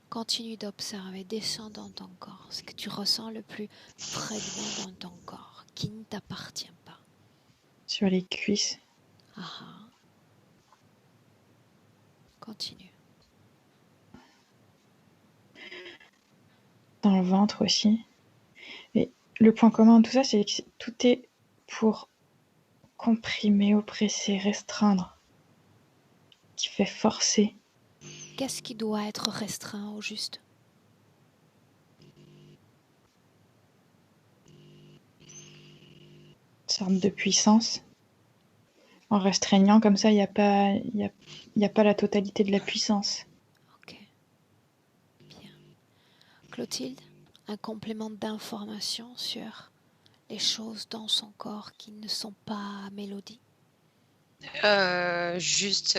Continue d'observer, descends dans ton corps, ce que tu ressens le plus prégnant dans ton corps, qui ne t'appartient pas. Sur les cuisses. Ah. Continue. Dans le ventre aussi. Et le point commun de tout ça, c'est que tout est pour comprimer, oppresser, restreindre, qui fait forcer. Qu'est-ce qui doit être restreint au juste? Une sorte de puissance. En restreignant comme ça, il n'y a pas la totalité de la puissance. Ok. Bien. Clotilde, un complément d'information sur les choses dans son corps qui ne sont pas Mélodie. Juste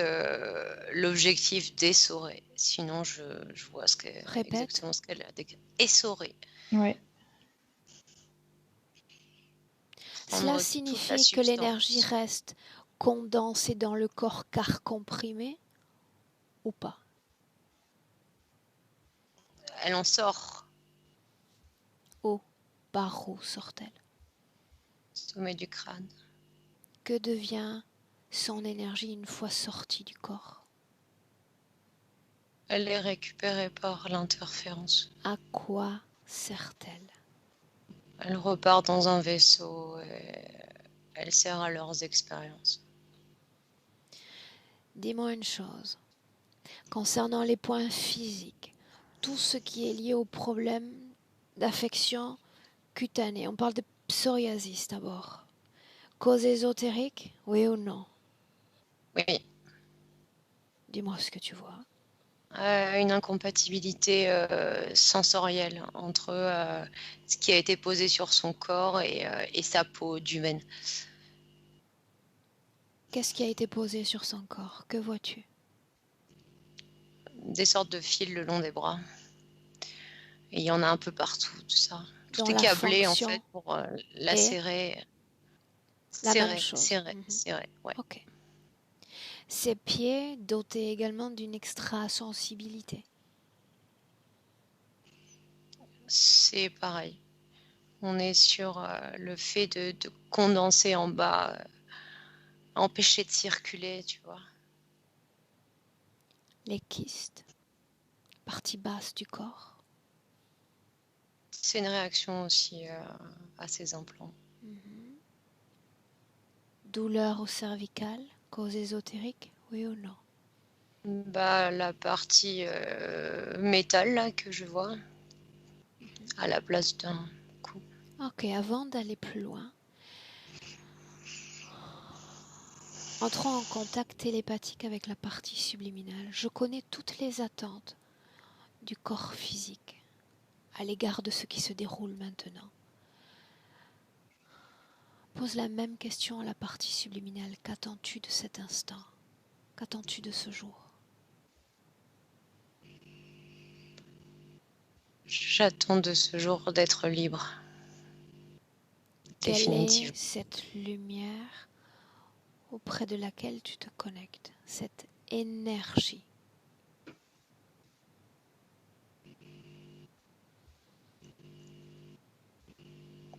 l'objectif d'essorer. Sinon, je vois Répète. exactement ce qu'elle a décrit. Essorer. Ouais. Cela Prendre toute la signifie que substance. l'énergie reste condensée dans le corps car comprimée ou pas? Elle en sort. Par où sort-elle? Sommet du crâne. Que devient son énergie une fois sortie du corps? Elle est récupérée par l'interférence. À quoi sert-elle? Elle repart dans un vaisseau et elle sert à leurs expériences. Dis-moi une chose. Concernant les points physiques, tout ce qui est lié au problème d'affection cutanée, on parle de psoriasis d'abord. Cause ésotérique, oui ou non? Oui. Dis-moi ce que tu vois. Une incompatibilité sensorielle entre ce qui a été posé sur son corps et sa peau d'humaine. Qu'est-ce qui a été posé sur son corps? Que vois-tu? Des sortes de fils le long des bras. Et il y en a un peu partout, tout ça. Tout Dont est la câblé, en fonction fait, pour la est serrer. la même Serrer, chose. serrer, serrer, ouais. Ok. Ses pieds dotés également d'une extra-sensibilité. C'est pareil. On est sur le fait de condenser en bas, empêcher de circuler, tu vois. Les kystes, partie basse du corps. C'est une réaction aussi à ces implants. Douleur au cervical, cause ésotérique, oui ou non? Bah, la partie métal là, que je vois à la place d'un cou. Ok, avant d'aller plus loin, entrons en contact télépathique avec la partie subliminale. Je connais toutes les attentes du corps physique à l'égard de ce qui se déroule maintenant. Pose la même question à la partie subliminale. Qu'attends-tu de cet instant? Qu'attends-tu de ce jour? J'attends de ce jour d'être libre. Quelle Définitivement. est cette lumière auprès de laquelle tu te connectes, cette énergie?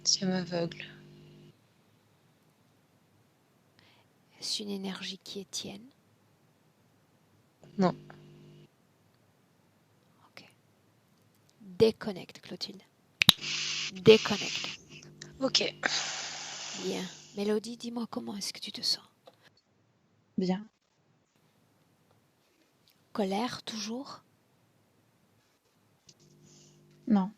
Ça m'aveugle. Est-ce une énergie qui est tienne? Non. Ok. Déconnecte, Clotilde. Déconnecte. Ok. Bien. Mélodie, dis-moi comment est-ce que tu te sens? Bien. Colère toujours? Non.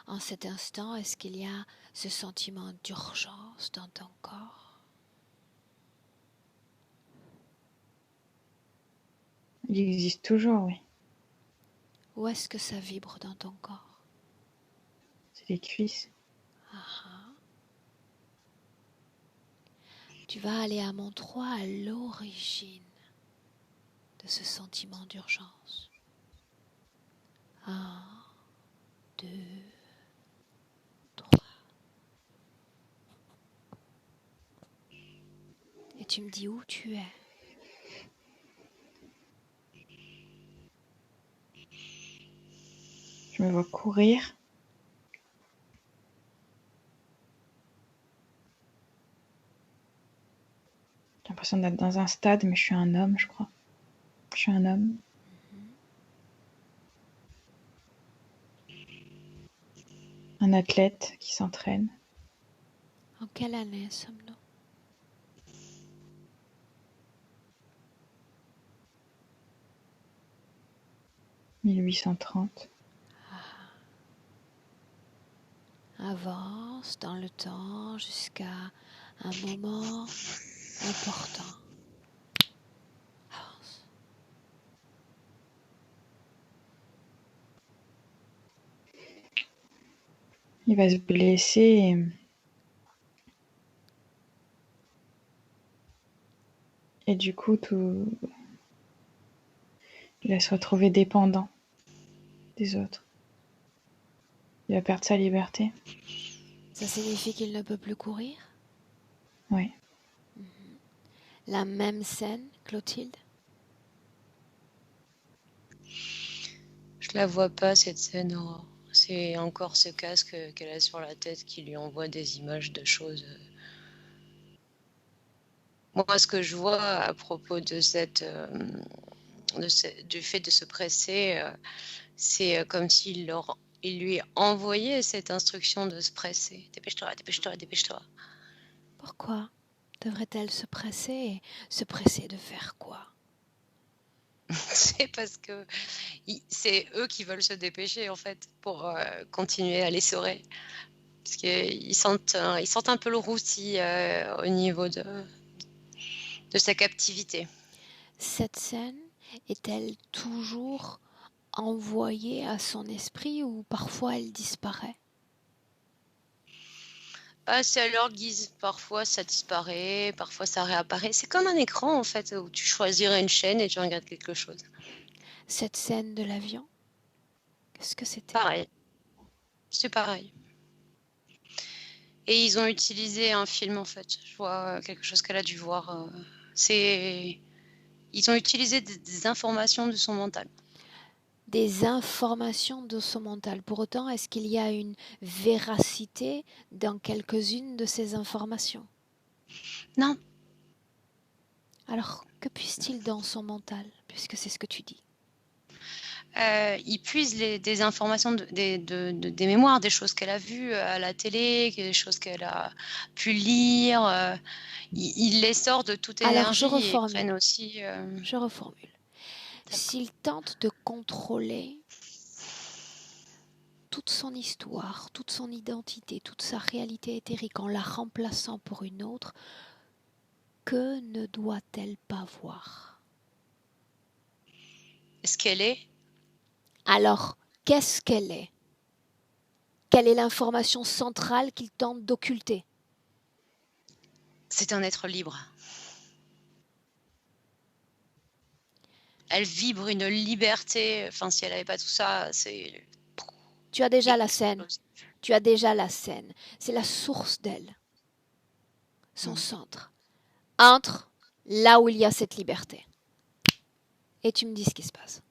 En cet instant, est-ce qu'il y a ce sentiment d'urgence dans ton corps? Il existe toujours, oui. Où est-ce que ça vibre dans ton corps? C'est les cuisses. Ah, ah. Tu vas aller à mon 3 à l'origine de ce sentiment d'urgence. 1, 2, 3. Et tu me dis où tu es. Je me vois courir. J'ai l'impression d'être dans un stade, mais je suis un homme, je crois. Je suis un homme. Un athlète qui s'entraîne. En quelle année sommes-nous? « 1830. Avance dans le temps jusqu'à un moment important. Avance. Il va se blesser et du coup, il va se retrouver dépendant des autres. Il va perdre sa liberté. Ça signifie qu'il ne peut plus courir? Oui. La même scène, Clotilde? Je la vois pas, cette scène. C'est encore ce casque qu'elle a sur la tête qui lui envoie des images de choses. Moi, ce que je vois à propos de du fait de se presser, c'est comme s'il il lui envoyait cette instruction de se presser. Dépêche-toi, dépêche-toi, dépêche-toi. Pourquoi devrait-elle se presser et se presser de faire quoi? C'est parce que c'est eux qui veulent se dépêcher, en fait, pour continuer à l'essorer. Parce qu'ils sentent un peu le roussi au niveau de sa captivité. Cette scène est-elle toujours envoyée à son esprit ou parfois elle disparaît? C'est à leur guise. Parfois, ça disparaît, parfois, ça réapparaît. C'est comme un écran, en fait, où tu choisirais une chaîne et tu regardes quelque chose. Cette scène de l'avion, qu'est-ce que c'était? Pareil. C'est pareil. Et ils ont utilisé un film, en fait. Je vois quelque chose qu'elle a dû voir. Ils ont utilisé des informations de son mental. Des informations de son mental. Pour autant, est-ce qu'il y a une véracité dans quelques-unes de ces informations? Non. Alors, que puise-t-il dans son mental, puisque c'est ce que tu dis? Il puise des informations, des mémoires, des choses qu'elle a vues à la télé, des choses qu'elle a pu lire. Il les sort de toute Alors, je énergie et prennent reformule. aussi. Je reformule. S'il tente de contrôler toute son histoire, toute son identité, toute sa réalité éthérique en la remplaçant pour une autre, que ne doit-elle pas voir? Ce qu'elle est, Alors, qu'est-ce qu'elle est? Quelle est l'information centrale qu'il tente d'occulter? c'est un être libre. Elle vibre une liberté. Enfin, si elle n'avait pas tout ça, c'est Tu as déjà la scène. explosif. Tu as déjà la scène. C'est la source d'elle, son Mm. centre. Entre là où il y a cette liberté. Et tu me dis ce qui se passe.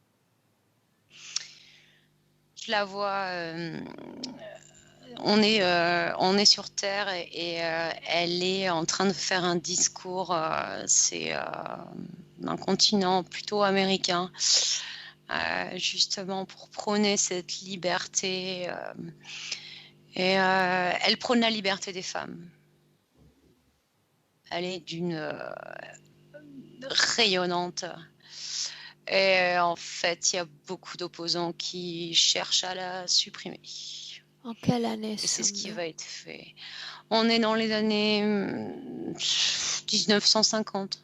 Je la vois. On est sur Terre et elle est en train de faire un discours. C'est un continent plutôt américain, justement pour prôner cette liberté. Et elle prône la liberté des femmes. Elle est d'une rayonnante. Et en fait, il y a beaucoup d'opposants qui cherchent à la supprimer. En quelle année Et c'est ce qui sommes-nous? va être fait. On est dans les années 1950.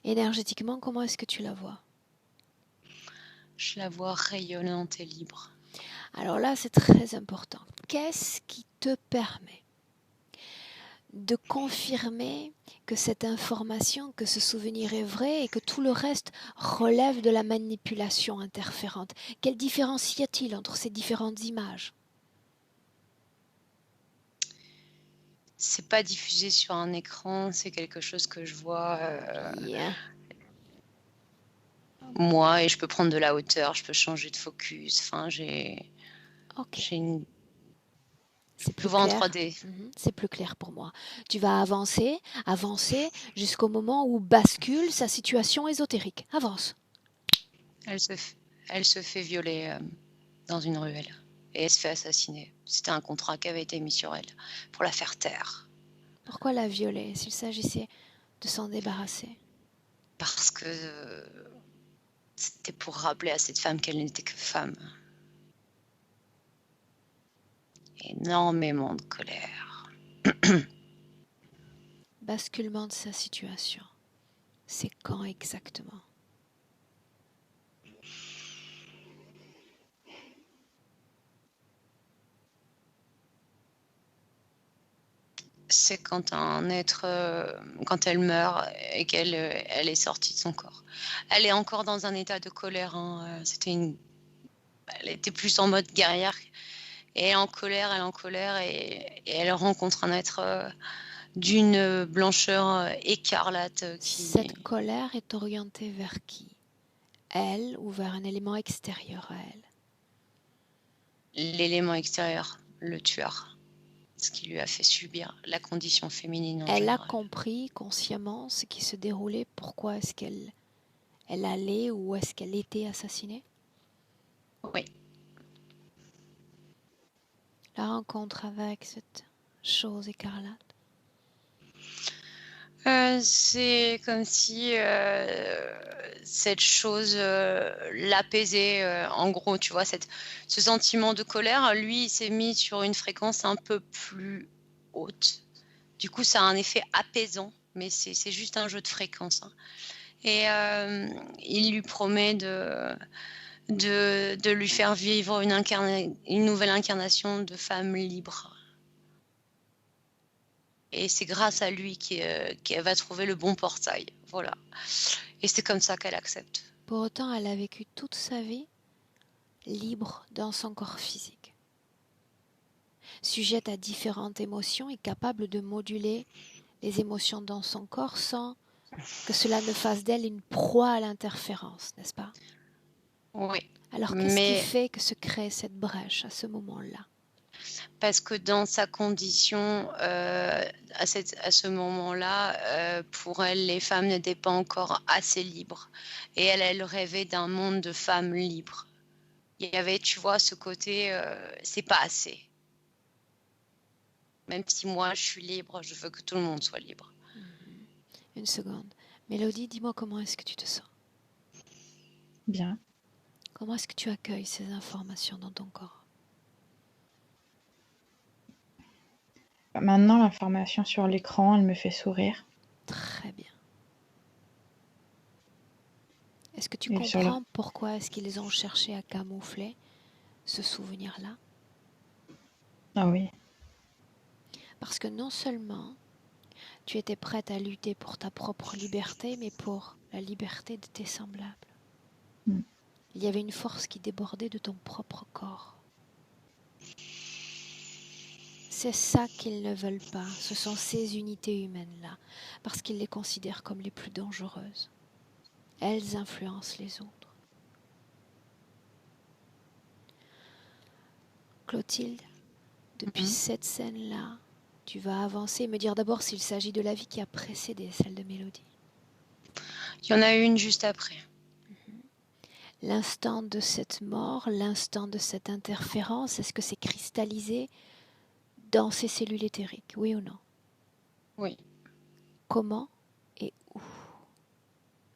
Énergétiquement, comment est-ce que tu la vois? Je la vois rayonnante et libre. Alors là, c'est très important. Qu'est-ce qui te permet de confirmer que cette information, que ce souvenir est vrai et que tout le reste relève de la manipulation interférente? Quelle différence y a-t-il entre ces différentes images? C'est pas diffusé sur un écran, c'est quelque chose que je vois Bien. moi, et je peux prendre de la hauteur, je peux changer de focus. Enfin, Ok, j'ai une. c'est Je plus vois en clair. 3D. C'est plus clair pour moi. Tu vas avancer, jusqu'au moment où bascule sa situation ésotérique. Avance. Elle se, elle se fait violer dans une ruelle et elle se fait assassiner. C'était un contrat qui avait été mis sur elle pour la faire taire. Pourquoi la violer s'il s'agissait de s'en débarrasser? Parce que c'était pour rappeler à cette femme qu'elle n'était que femme. Énormément de colère. Basculement de sa situation. C'est quand exactement? C'est quand un être, quand elle meurt et qu'elle elle est sortie de son corps. Elle est encore dans un état de colère. Hein. Elle était plus en mode guerrière. Et elle est en colère et elle rencontre un être d'une blancheur écarlate Cette colère est orientée vers qui? Elle ou vers un élément extérieur à elle? l'élément extérieur, le tueur, ce qui lui a fait subir la condition féminine en Elle a général. compris consciemment ce qui se déroulait, pourquoi est-ce qu'elle allait ou est-ce qu'elle était assassinée? Oui, La rencontre avec cette chose écarlate. c'est comme si cette chose l'apaisait. En gros, tu vois, ce sentiment de colère, lui, il s'est mis sur une fréquence un peu plus haute. Du coup, ça a un effet apaisant, mais c'est juste un jeu de fréquence. Hein. Et il lui promet de lui faire vivre une nouvelle incarnation de femme libre. Et c'est grâce à lui qu'elle va trouver le bon portail. Voilà. Et c'est comme ça qu'elle accepte. Pour autant, elle a vécu toute sa vie libre dans son corps physique, sujette à différentes émotions et capable de moduler les émotions dans son corps sans que cela ne fasse d'elle une proie à l'interférence, n'est-ce pas? Oui. Alors qu'est-ce qui Mais fait que se crée cette brèche à ce moment-là? parce que dans sa condition, à ce moment-là, pour elle, les femmes n'étaient pas encore assez libres. Et elle rêvait d'un monde de femmes libres. Il y avait, tu vois, ce côté, c'est pas assez. Même si moi, je suis libre, je veux que tout le monde soit libre. Une seconde. Mélodie, dis-moi comment est-ce que tu te sens? Bien. Comment est-ce que tu accueilles ces informations dans ton corps? Maintenant, l'information sur l'écran, elle me fait sourire. Très bien. Est-ce que tu Et sur le... comprends pourquoi est-ce qu'ils ont cherché à camoufler ce souvenir-là? Ah oui. Parce que non seulement tu étais prête à lutter pour ta propre liberté, mais pour la liberté de tes semblables. Mm. Il y avait une force qui débordait de ton propre corps. C'est ça qu'ils ne veulent pas, ce sont ces unités humaines-là, parce qu'ils les considèrent comme les plus dangereuses. Elles influencent les autres. Clotilde, depuis cette scène-là, tu vas avancer et me dire d'abord s'il s'agit de la vie qui a précédé celle de Mélodie. Il y en a une juste après. L'instant de cette mort, l'instant de cette interférence, est-ce que c'est cristallisé dans ces cellules éthériques, oui ou non? Oui. Comment et où?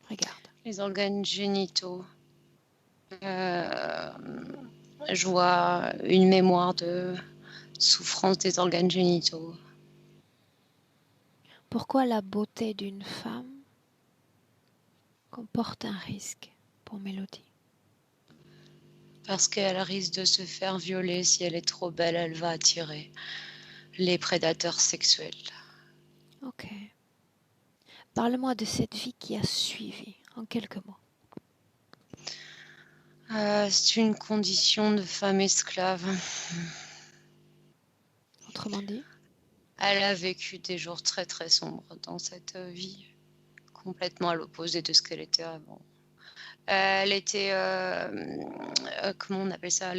Regarde. Les organes génitaux. Je vois une mémoire de souffrance des organes génitaux. Pourquoi la beauté d'une femme comporte un risque pour Mélodie? Parce qu'elle risque de se faire violer. Si elle est trop belle, elle va attirer les prédateurs sexuels. Ok. Parle-moi de cette vie qui a suivi, en quelques mots. C'est une condition de femme esclave. Autrement dit, Elle a vécu des jours très très sombres dans cette vie, complètement à l'opposé de ce qu'elle était avant. Elle était, comment on appelle ça,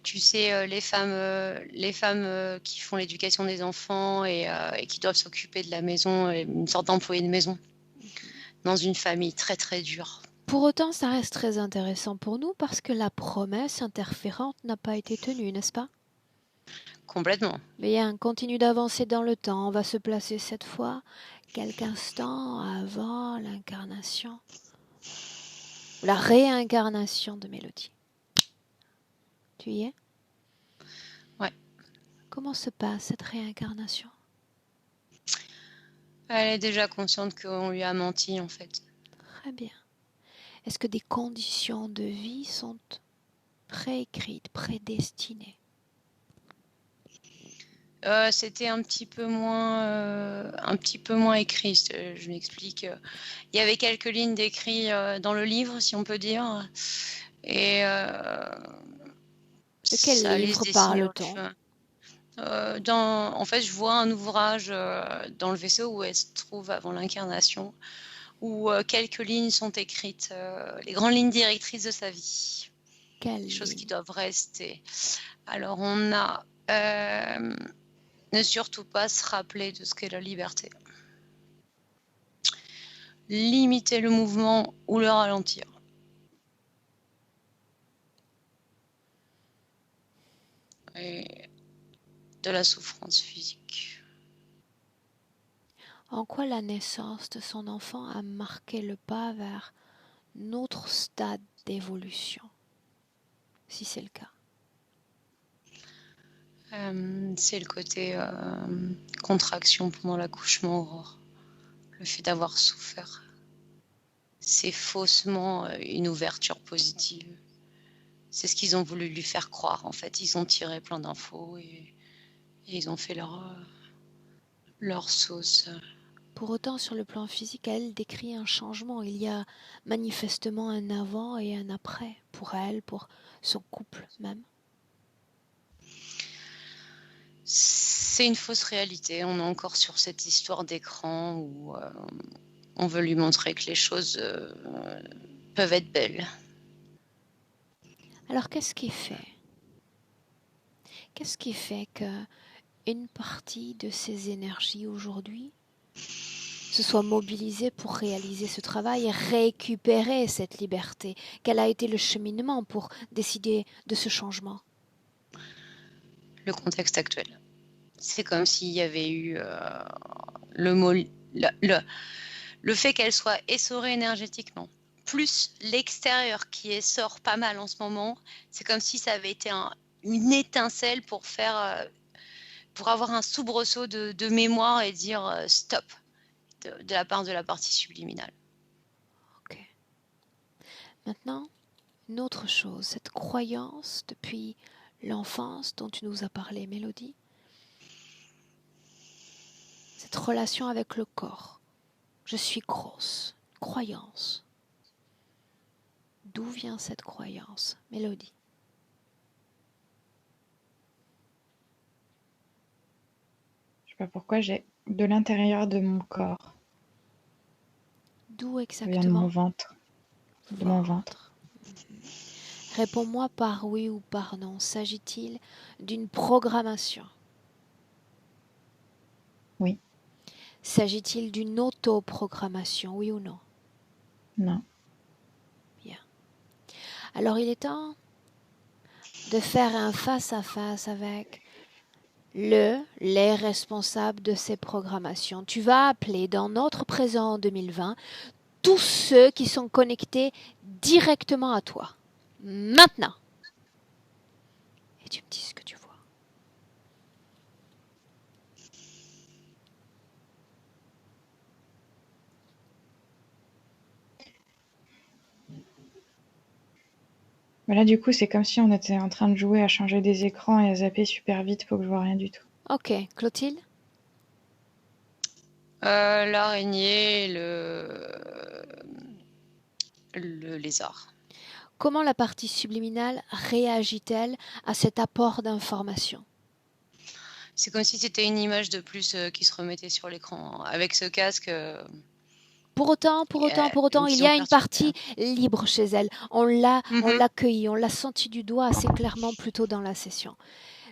tu sais, les femmes qui font l'éducation des enfants et qui doivent s'occuper de la maison, une sorte d'employée de maison, dans une famille très très dure. pour autant, ça reste très intéressant pour nous parce que la promesse interférente n'a pas été tenue, n'est-ce pas? Complètement. Bien, continue d'avancer dans le temps. On va se placer cette fois quelques instants avant l'incarnation, la réincarnation de Mélodie. Tu y es? Ouais. Comment se passe cette réincarnation? Elle est déjà consciente qu'on lui a menti, en fait. Très bien. Est-ce que des conditions de vie sont préécrites, prédestinées? C'était un petit peu moins écrit. Je m'explique. Il y avait quelques lignes d'écrit dans le livre, si on peut dire, et De quel ça laisse livre des signaux. parle-t-on? En fait, je vois un ouvrage dans le vaisseau où elle se trouve avant l'incarnation, où quelques lignes sont écrites, les grandes lignes directrices de sa vie, Quelle des choses qui ligne? doivent rester. Alors, on a ne surtout pas se rappeler de ce qu'est la liberté. Limiter le mouvement ou le ralentir. Et de la souffrance physique. En quoi la naissance de son enfant a marqué le pas vers notre stade d'évolution, si c'est le cas? C'est le côté contraction pendant l'accouchement, Aurore. Le fait d'avoir souffert. C'est faussement une ouverture positive. C'est ce qu'ils ont voulu lui faire croire, en fait. Ils ont tiré plein d'infos et ils ont fait leur sauce. Pour autant, sur le plan physique, elle décrit un changement. Il y a manifestement un avant et un après, pour elle, pour son couple même. C'est une fausse réalité. On est encore sur cette histoire d'écran où on veut lui montrer que les choses peuvent être belles. Alors qu'est-ce qui fait? Qu'est-ce qui fait que une partie de ces énergies aujourd'hui se soit mobilisée pour réaliser ce travail et récupérer cette liberté? Quel a été le cheminement pour décider de ce changement? Le contexte actuel. C'est comme s'il y avait eu le mot, le fait qu'elle soit essorée énergétiquement, plus l'extérieur qui essore pas mal en ce moment, c'est comme si ça avait été une étincelle pour avoir un soubresaut de mémoire et dire stop de la part de la partie subliminale. Ok. Maintenant, une autre chose, cette croyance depuis l'enfance dont tu nous as parlé, Mélodie, cette relation avec le corps. Je suis grosse. Croyance. D'où vient cette croyance, Mélodie? Je sais pas pourquoi j'ai de l'intérieur de mon corps. D'où Ça vient de mon exactement? ventre. De mon ventre. Réponds-moi par oui ou par non. S'agit-il d'une programmation? Oui. S'agit-il d'une autoprogrammation, oui ou non? Non. Bien. Alors il est temps de faire un face-à-face avec les responsables de ces programmations. Tu vas appeler dans notre présent en 2020 tous ceux qui sont connectés directement à toi. Maintenant. Et tu me dis ce que tu vois. Voilà, du coup, c'est comme si on était en train de jouer à changer des écrans et à zapper super vite pour que je vois rien du tout. Ok, Clotilde? L'araignée, le lézard. Comment la partie subliminale réagit-elle à cet apport d'informations? C'est comme si c'était une image de plus qui se remettait sur l'écran. Avec ce casque, Pour autant, il y a une partie libre chez elle. On l'a accueillie, on l'a senti du doigt assez clairement plus tôt dans la session.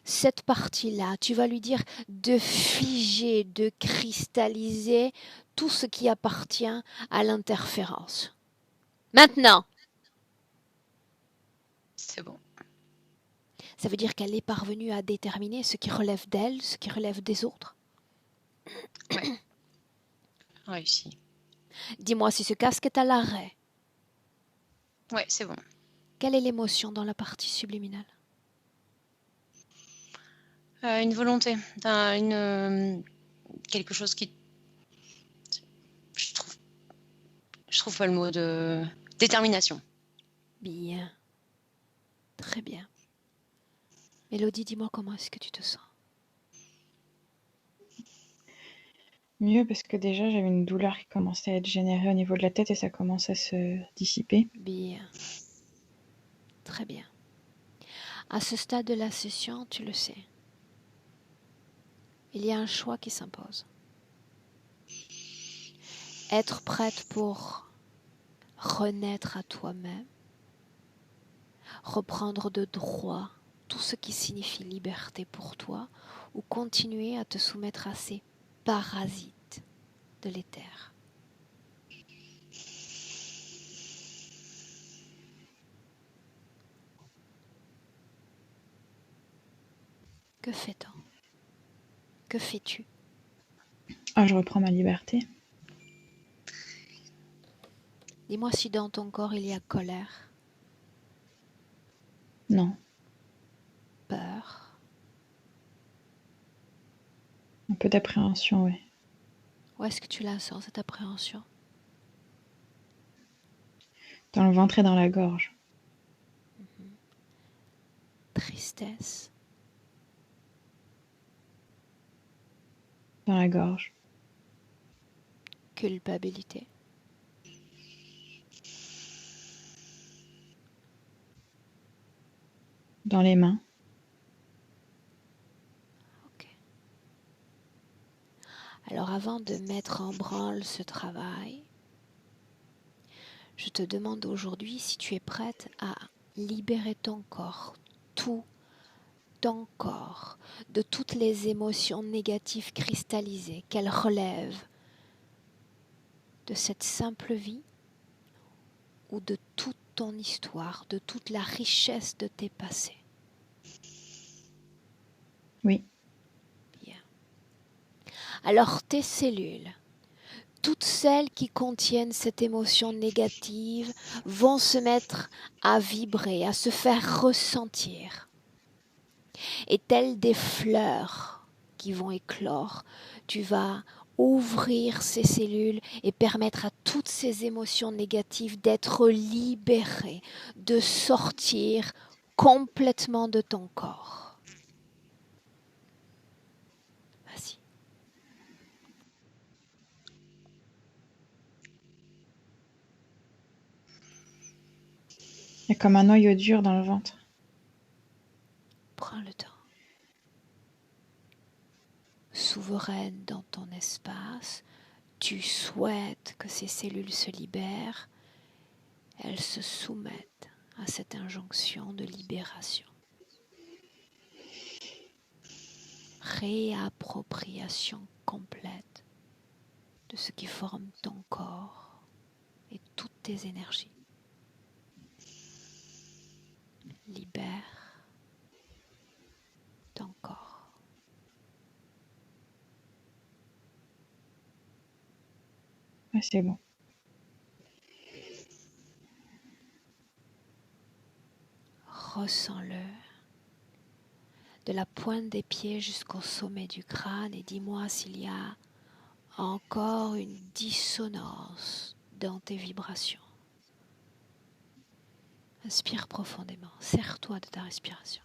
Cette partie-là, tu vas lui dire de figer, de cristalliser tout ce qui appartient à l'interférence. Maintenant! C'est bon. Ça veut dire qu'elle est parvenue à déterminer ce qui relève d'elle, ce qui relève des autres. Ouais. Réussi. Dis-moi si ce casque est à l'arrêt. Ouais, c'est bon. Quelle est l'émotion dans la partie subliminale? Une volonté, quelque chose qui... Je trouve pas le mot de... Détermination. Bien. Très bien. Mélodie, dis-moi comment est-ce que tu te sens? Mieux parce que déjà j'avais une douleur qui commençait à être générée au niveau de la tête et ça commence à se dissiper. Bien. Très bien. À ce stade de la session, tu le sais. Il y a un choix qui s'impose. Être prête pour renaître à toi-même, reprendre de droit tout ce qui signifie liberté pour toi, ou continuer à te soumettre à ces parasites de l'éther. Que fait-on? Que fais-tu? Ah, je reprends ma liberté. Dis-moi si dans ton corps il y a colère, Non. peur. Un peu d'appréhension, oui. Où est-ce que tu la sens, cette appréhension? Dans le ventre et dans la gorge. Tristesse, Dans la gorge. culpabilité, Dans les mains. ok. Alors avant de mettre en branle ce travail, je te demande aujourd'hui si tu es prête à libérer ton corps, tout ton corps, de toutes les émotions négatives cristallisées qu'elles relèvent de cette simple vie ou de toute ton histoire, de toute la richesse de tes passés. Oui. Bien. Alors tes cellules, toutes celles qui contiennent cette émotion négative, vont se mettre à vibrer, à se faire ressentir. Et telles des fleurs qui vont éclore, tu vas ouvrir ces cellules et permettre à toutes ces émotions négatives d'être libérées, de sortir complètement de ton corps. Vas-y. Il y a comme un noyau dur dans le ventre. Prends le temps. Souveraine dans ton espace, tu souhaites que ces cellules se libèrent, elles se soumettent à cette injonction de libération. Réappropriation complète de ce qui forme ton corps et toutes tes énergies. libère ton corps. Ouais, c'est bon. Ressens-le de la pointe des pieds jusqu'au sommet du crâne et dis-moi s'il y a encore une dissonance dans tes vibrations. Inspire profondément, serre-toi de ta respiration.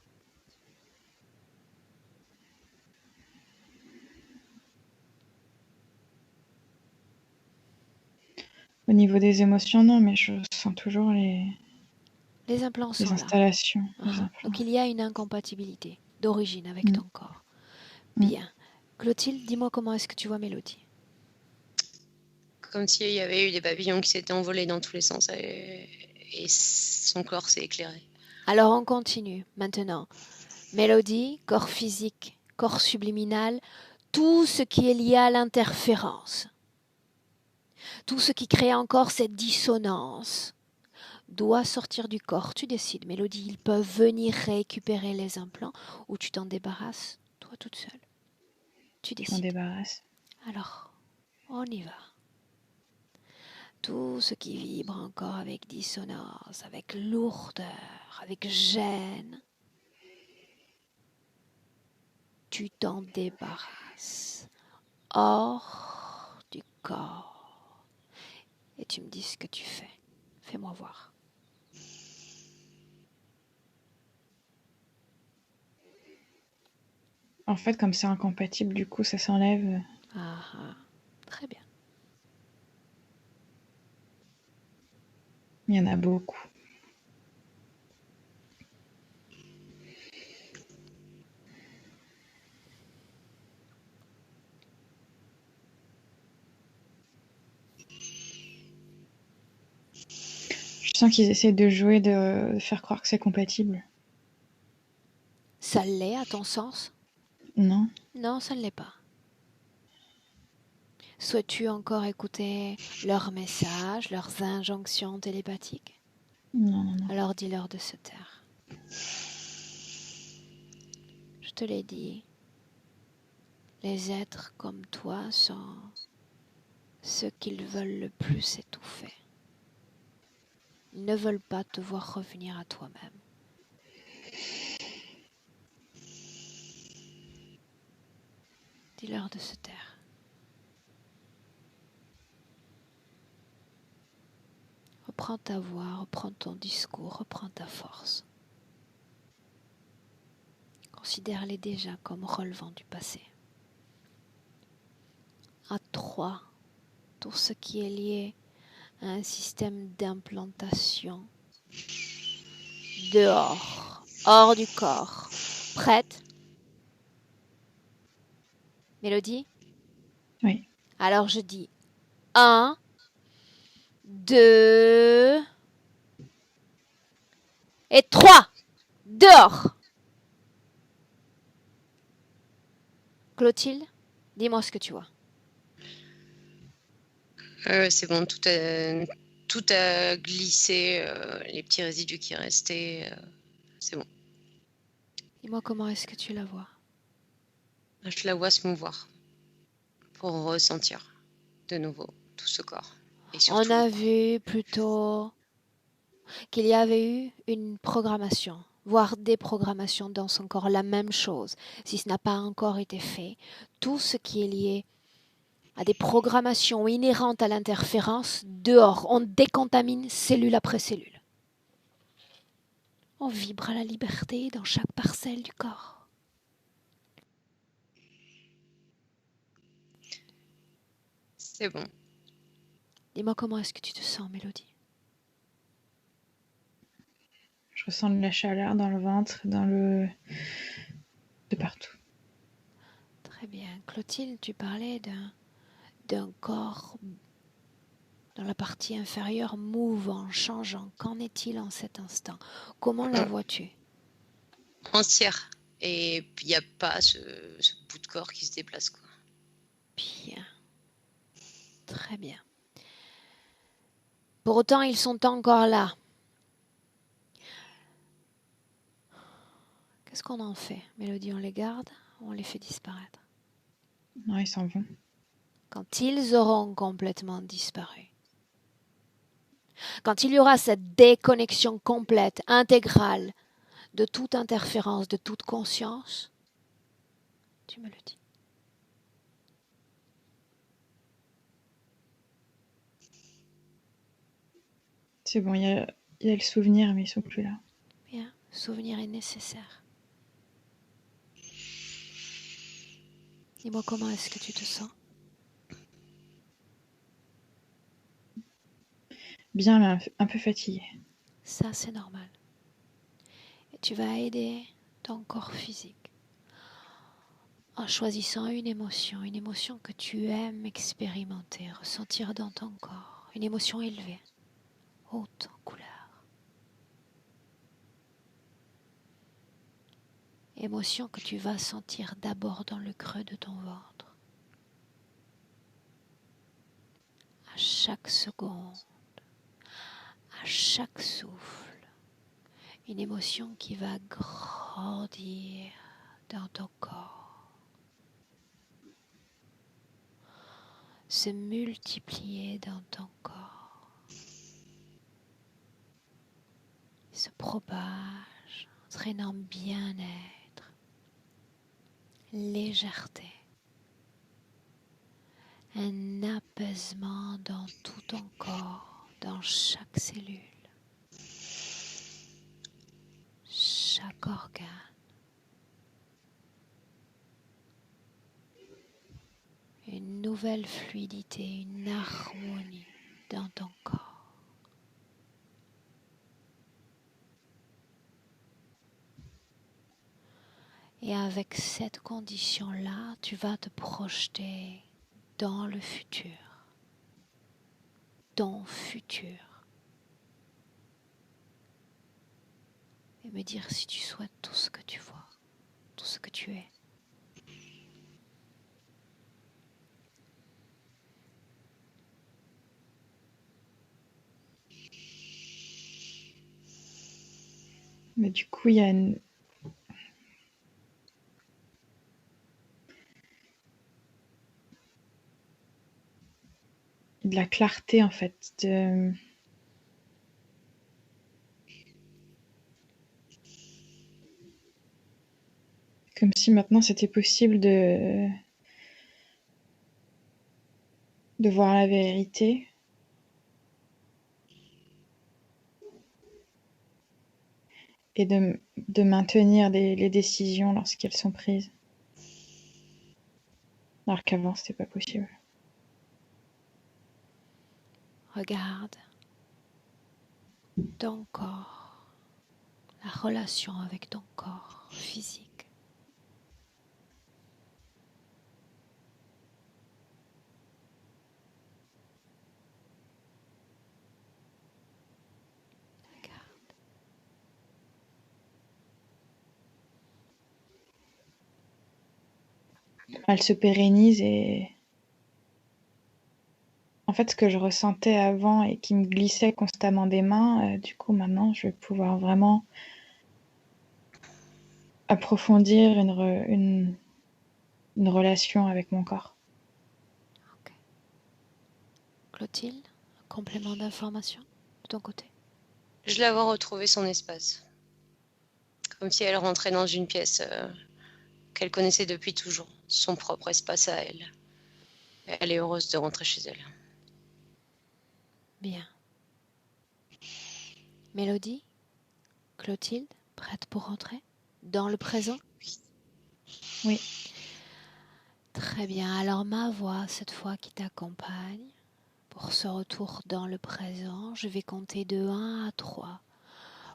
Au niveau des émotions, non, mais je sens toujours Les implants les sont là. installations. Les implants. Donc il y a une incompatibilité d'origine avec ton corps. Bien. Clotilde, dis-moi comment est-ce que tu vois Mélodie? Comme s'il y avait eu des papillons qui s'étaient envolés dans tous les sens et son corps s'est éclairé. Alors on continue maintenant. Mélodie, corps physique, corps subliminal, tout ce qui est lié à l'interférence, tout ce qui crée encore cette dissonance doit sortir du corps. Tu décides, Mélodie, ils peuvent venir récupérer les implants ou tu t'en débarrasses, toi toute seule. Tu Je m'en décides. débarrasse. Alors, on y va. Tout ce qui vibre encore avec dissonance, avec lourdeur, avec gêne, tu t'en débarrasses hors du corps. Et tu me dis ce que tu fais. Fais-moi voir. En fait, comme c'est incompatible, du coup, ça s'enlève. Ah, très bien. Il y en a beaucoup. Je sens qu'ils essaient de jouer, de faire croire que c'est compatible. Ça l'est à ton sens? Non? Non, ça ne l'est pas. Souhaites-tu encore écouter leurs messages, leurs injonctions télépathiques? Non, non, non. Alors dis-leur de se taire. Je te l'ai dit, les êtres comme toi sont ceux qu'ils veulent le plus étouffer. Ils ne veulent pas te voir revenir à toi-même. Dis-leur de se taire. Reprends ta voix, reprends ton discours, reprends ta force. Considère-les déjà comme relevant du passé. À 3, tout ce qui est lié à un système d'implantation dehors, hors du corps. Prête? Mélodie? Oui. Alors je dis 1, 2 et 3. Dehors! Clotilde, dis-moi ce que tu vois. C'est bon, tout a glissé, les petits résidus qui restaient, c'est bon. Dis-moi comment est-ce que tu la vois. Je la vois se mouvoir pour ressentir de nouveau tout ce corps. Et surtout On a vu plutôt qu'il y avait eu une programmation, voire des programmations dans son corps, la même chose, si ce n'a pas encore été fait. Tout ce qui est lié à des programmations inhérentes à l'interférence, dehors, on décontamine cellule après cellule. On vibre à la liberté dans chaque parcelle du corps. c'est bon. Dis-moi comment est-ce que tu te sens, Mélodie? Je ressens de la chaleur dans le ventre, de partout. Très bien. Clotilde, tu parlais d'un corps dans la partie inférieure mouvant, changeant. Qu'en est-il en cet instant? Comment la vois-tu? Entière. Et il n'y a pas ce bout de corps qui se déplace, quoi. Bien. Très bien. Pour autant, ils sont encore là. Qu'est-ce qu'on en fait, Mélodie? On les garde ou on les fait disparaître? Non, ils s'en vont. Quand ils auront complètement disparu, quand il y aura cette déconnexion complète, intégrale, de toute interférence, de toute conscience, tu me le dis. C'est bon, il y a le souvenir, mais ils sont plus là. Bien, le souvenir est nécessaire. Dis-moi comment est-ce que tu te sens? Bien, mais un peu fatiguée. Ça, c'est normal. Et tu vas aider ton corps physique en choisissant une émotion que tu aimes expérimenter, ressentir dans ton corps, une émotion élevée, haute en couleur. Émotion que tu vas sentir d'abord dans le creux de ton ventre. À chaque seconde, à chaque souffle, une émotion qui va grandir dans ton corps, se multiplier dans ton corps, se propage, entraînant bien-être, légèreté, un apaisement dans tout ton corps, dans chaque cellule, chaque organe. Une nouvelle fluidité, une harmonie dans ton corps. Et avec cette condition-là, tu vas te projeter dans le futur, ton futur, et me dire si tu souhaites tout ce que tu vois, tout ce que tu es. Mais du coup, il y a de la clarté, en fait. Comme si maintenant c'était possible de voir la vérité. Et de maintenir les décisions lorsqu'elles sont prises. Alors qu'avant, c'était pas possible. Regarde ton corps, la relation avec ton corps physique. Regarde. Elle se pérennise et en fait, ce que je ressentais avant et qui me glissait constamment des mains, du coup, maintenant, je vais pouvoir vraiment approfondir une relation avec mon corps. Ok. Clotilde, un complément d'information de ton côté? Je la vois retrouver son espace. Comme si elle rentrait dans une pièce qu'elle connaissait depuis toujours, son propre espace à elle. Elle est heureuse de rentrer chez elle. Bien. Mélodie, Clotilde, prête pour rentrer dans le présent? Oui. Très bien. Alors ma voix, cette fois, qui t'accompagne pour ce retour dans le présent, je vais compter de 1 à 3.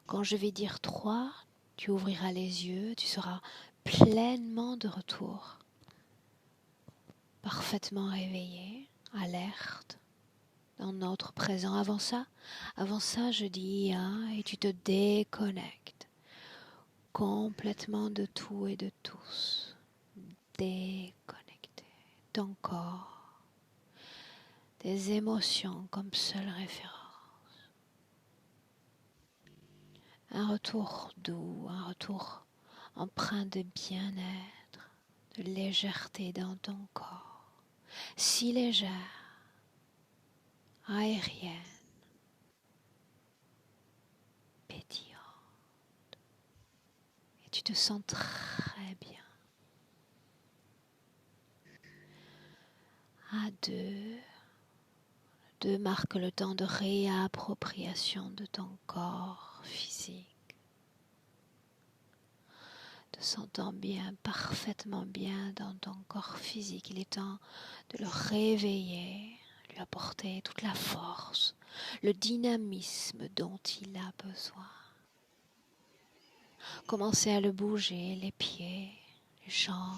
Quand je vais dire 3, tu ouvriras les yeux, tu seras pleinement de retour, parfaitement réveillé, alerte, dans notre présent. Avant ça, je dis 1 et tu te déconnectes complètement de tout et de tous. Déconnecté. Ton corps, tes émotions comme seule référence. Un retour doux, un retour empreint de bien-être, de légèreté dans ton corps, si légère, aérienne, pétillante. Et tu te sens très bien. À deux, deux marque le temps de réappropriation de ton corps physique. Te sentant bien, parfaitement bien dans ton corps physique. Il est temps de le réveiller, lui apporter toute la force, le dynamisme dont il a besoin. Commencez à le bouger, les pieds, les jambes,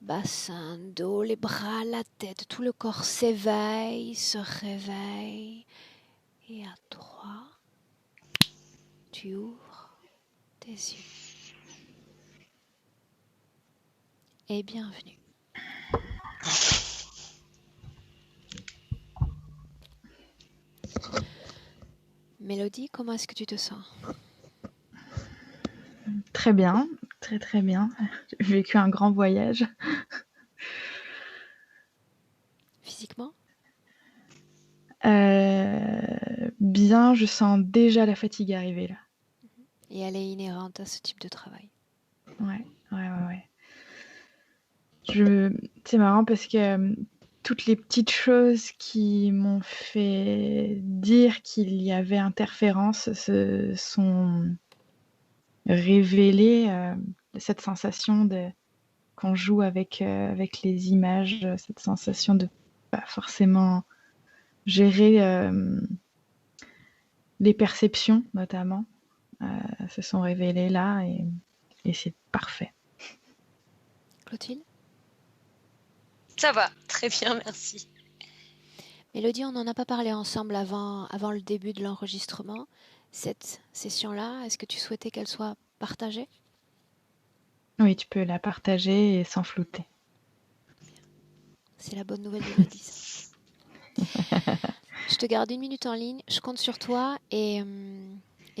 bassin, dos, les bras, la tête, tout le corps s'éveille, se réveille. Et à 3, tu ouvres tes yeux. Et bienvenue. Mélodie, comment est-ce que tu te sens? Très bien, très très bien. J'ai vécu un grand voyage. Physiquement? Bien, je sens déjà la fatigue arriver là. Et elle est inhérente à ce type de travail. Ouais. C'est marrant parce que toutes les petites choses qui m'ont fait dire qu'il y avait interférence se sont révélées. Cette sensation qu'on joue avec les images, cette sensation de pas forcément gérer les perceptions notamment, se sont révélées là et c'est parfait. Clotilde? Ça va, très bien, merci. Mélodie, on n'en a pas parlé ensemble avant le début de l'enregistrement. Cette session-là, est-ce que tu souhaitais qu'elle soit partagée? Oui, tu peux la partager et sans flouter. C'est la bonne nouvelle de l'Odyssée. Je te garde 1 minute en ligne. Je compte sur toi et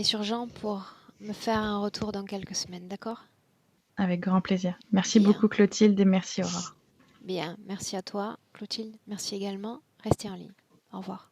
sur Jean pour me faire un retour dans quelques semaines, d'accord? Avec grand plaisir. Merci Bien. beaucoup Clotilde et merci Aurore. Bien, merci à toi, Clotilde. Merci également. Restez en ligne. Au revoir.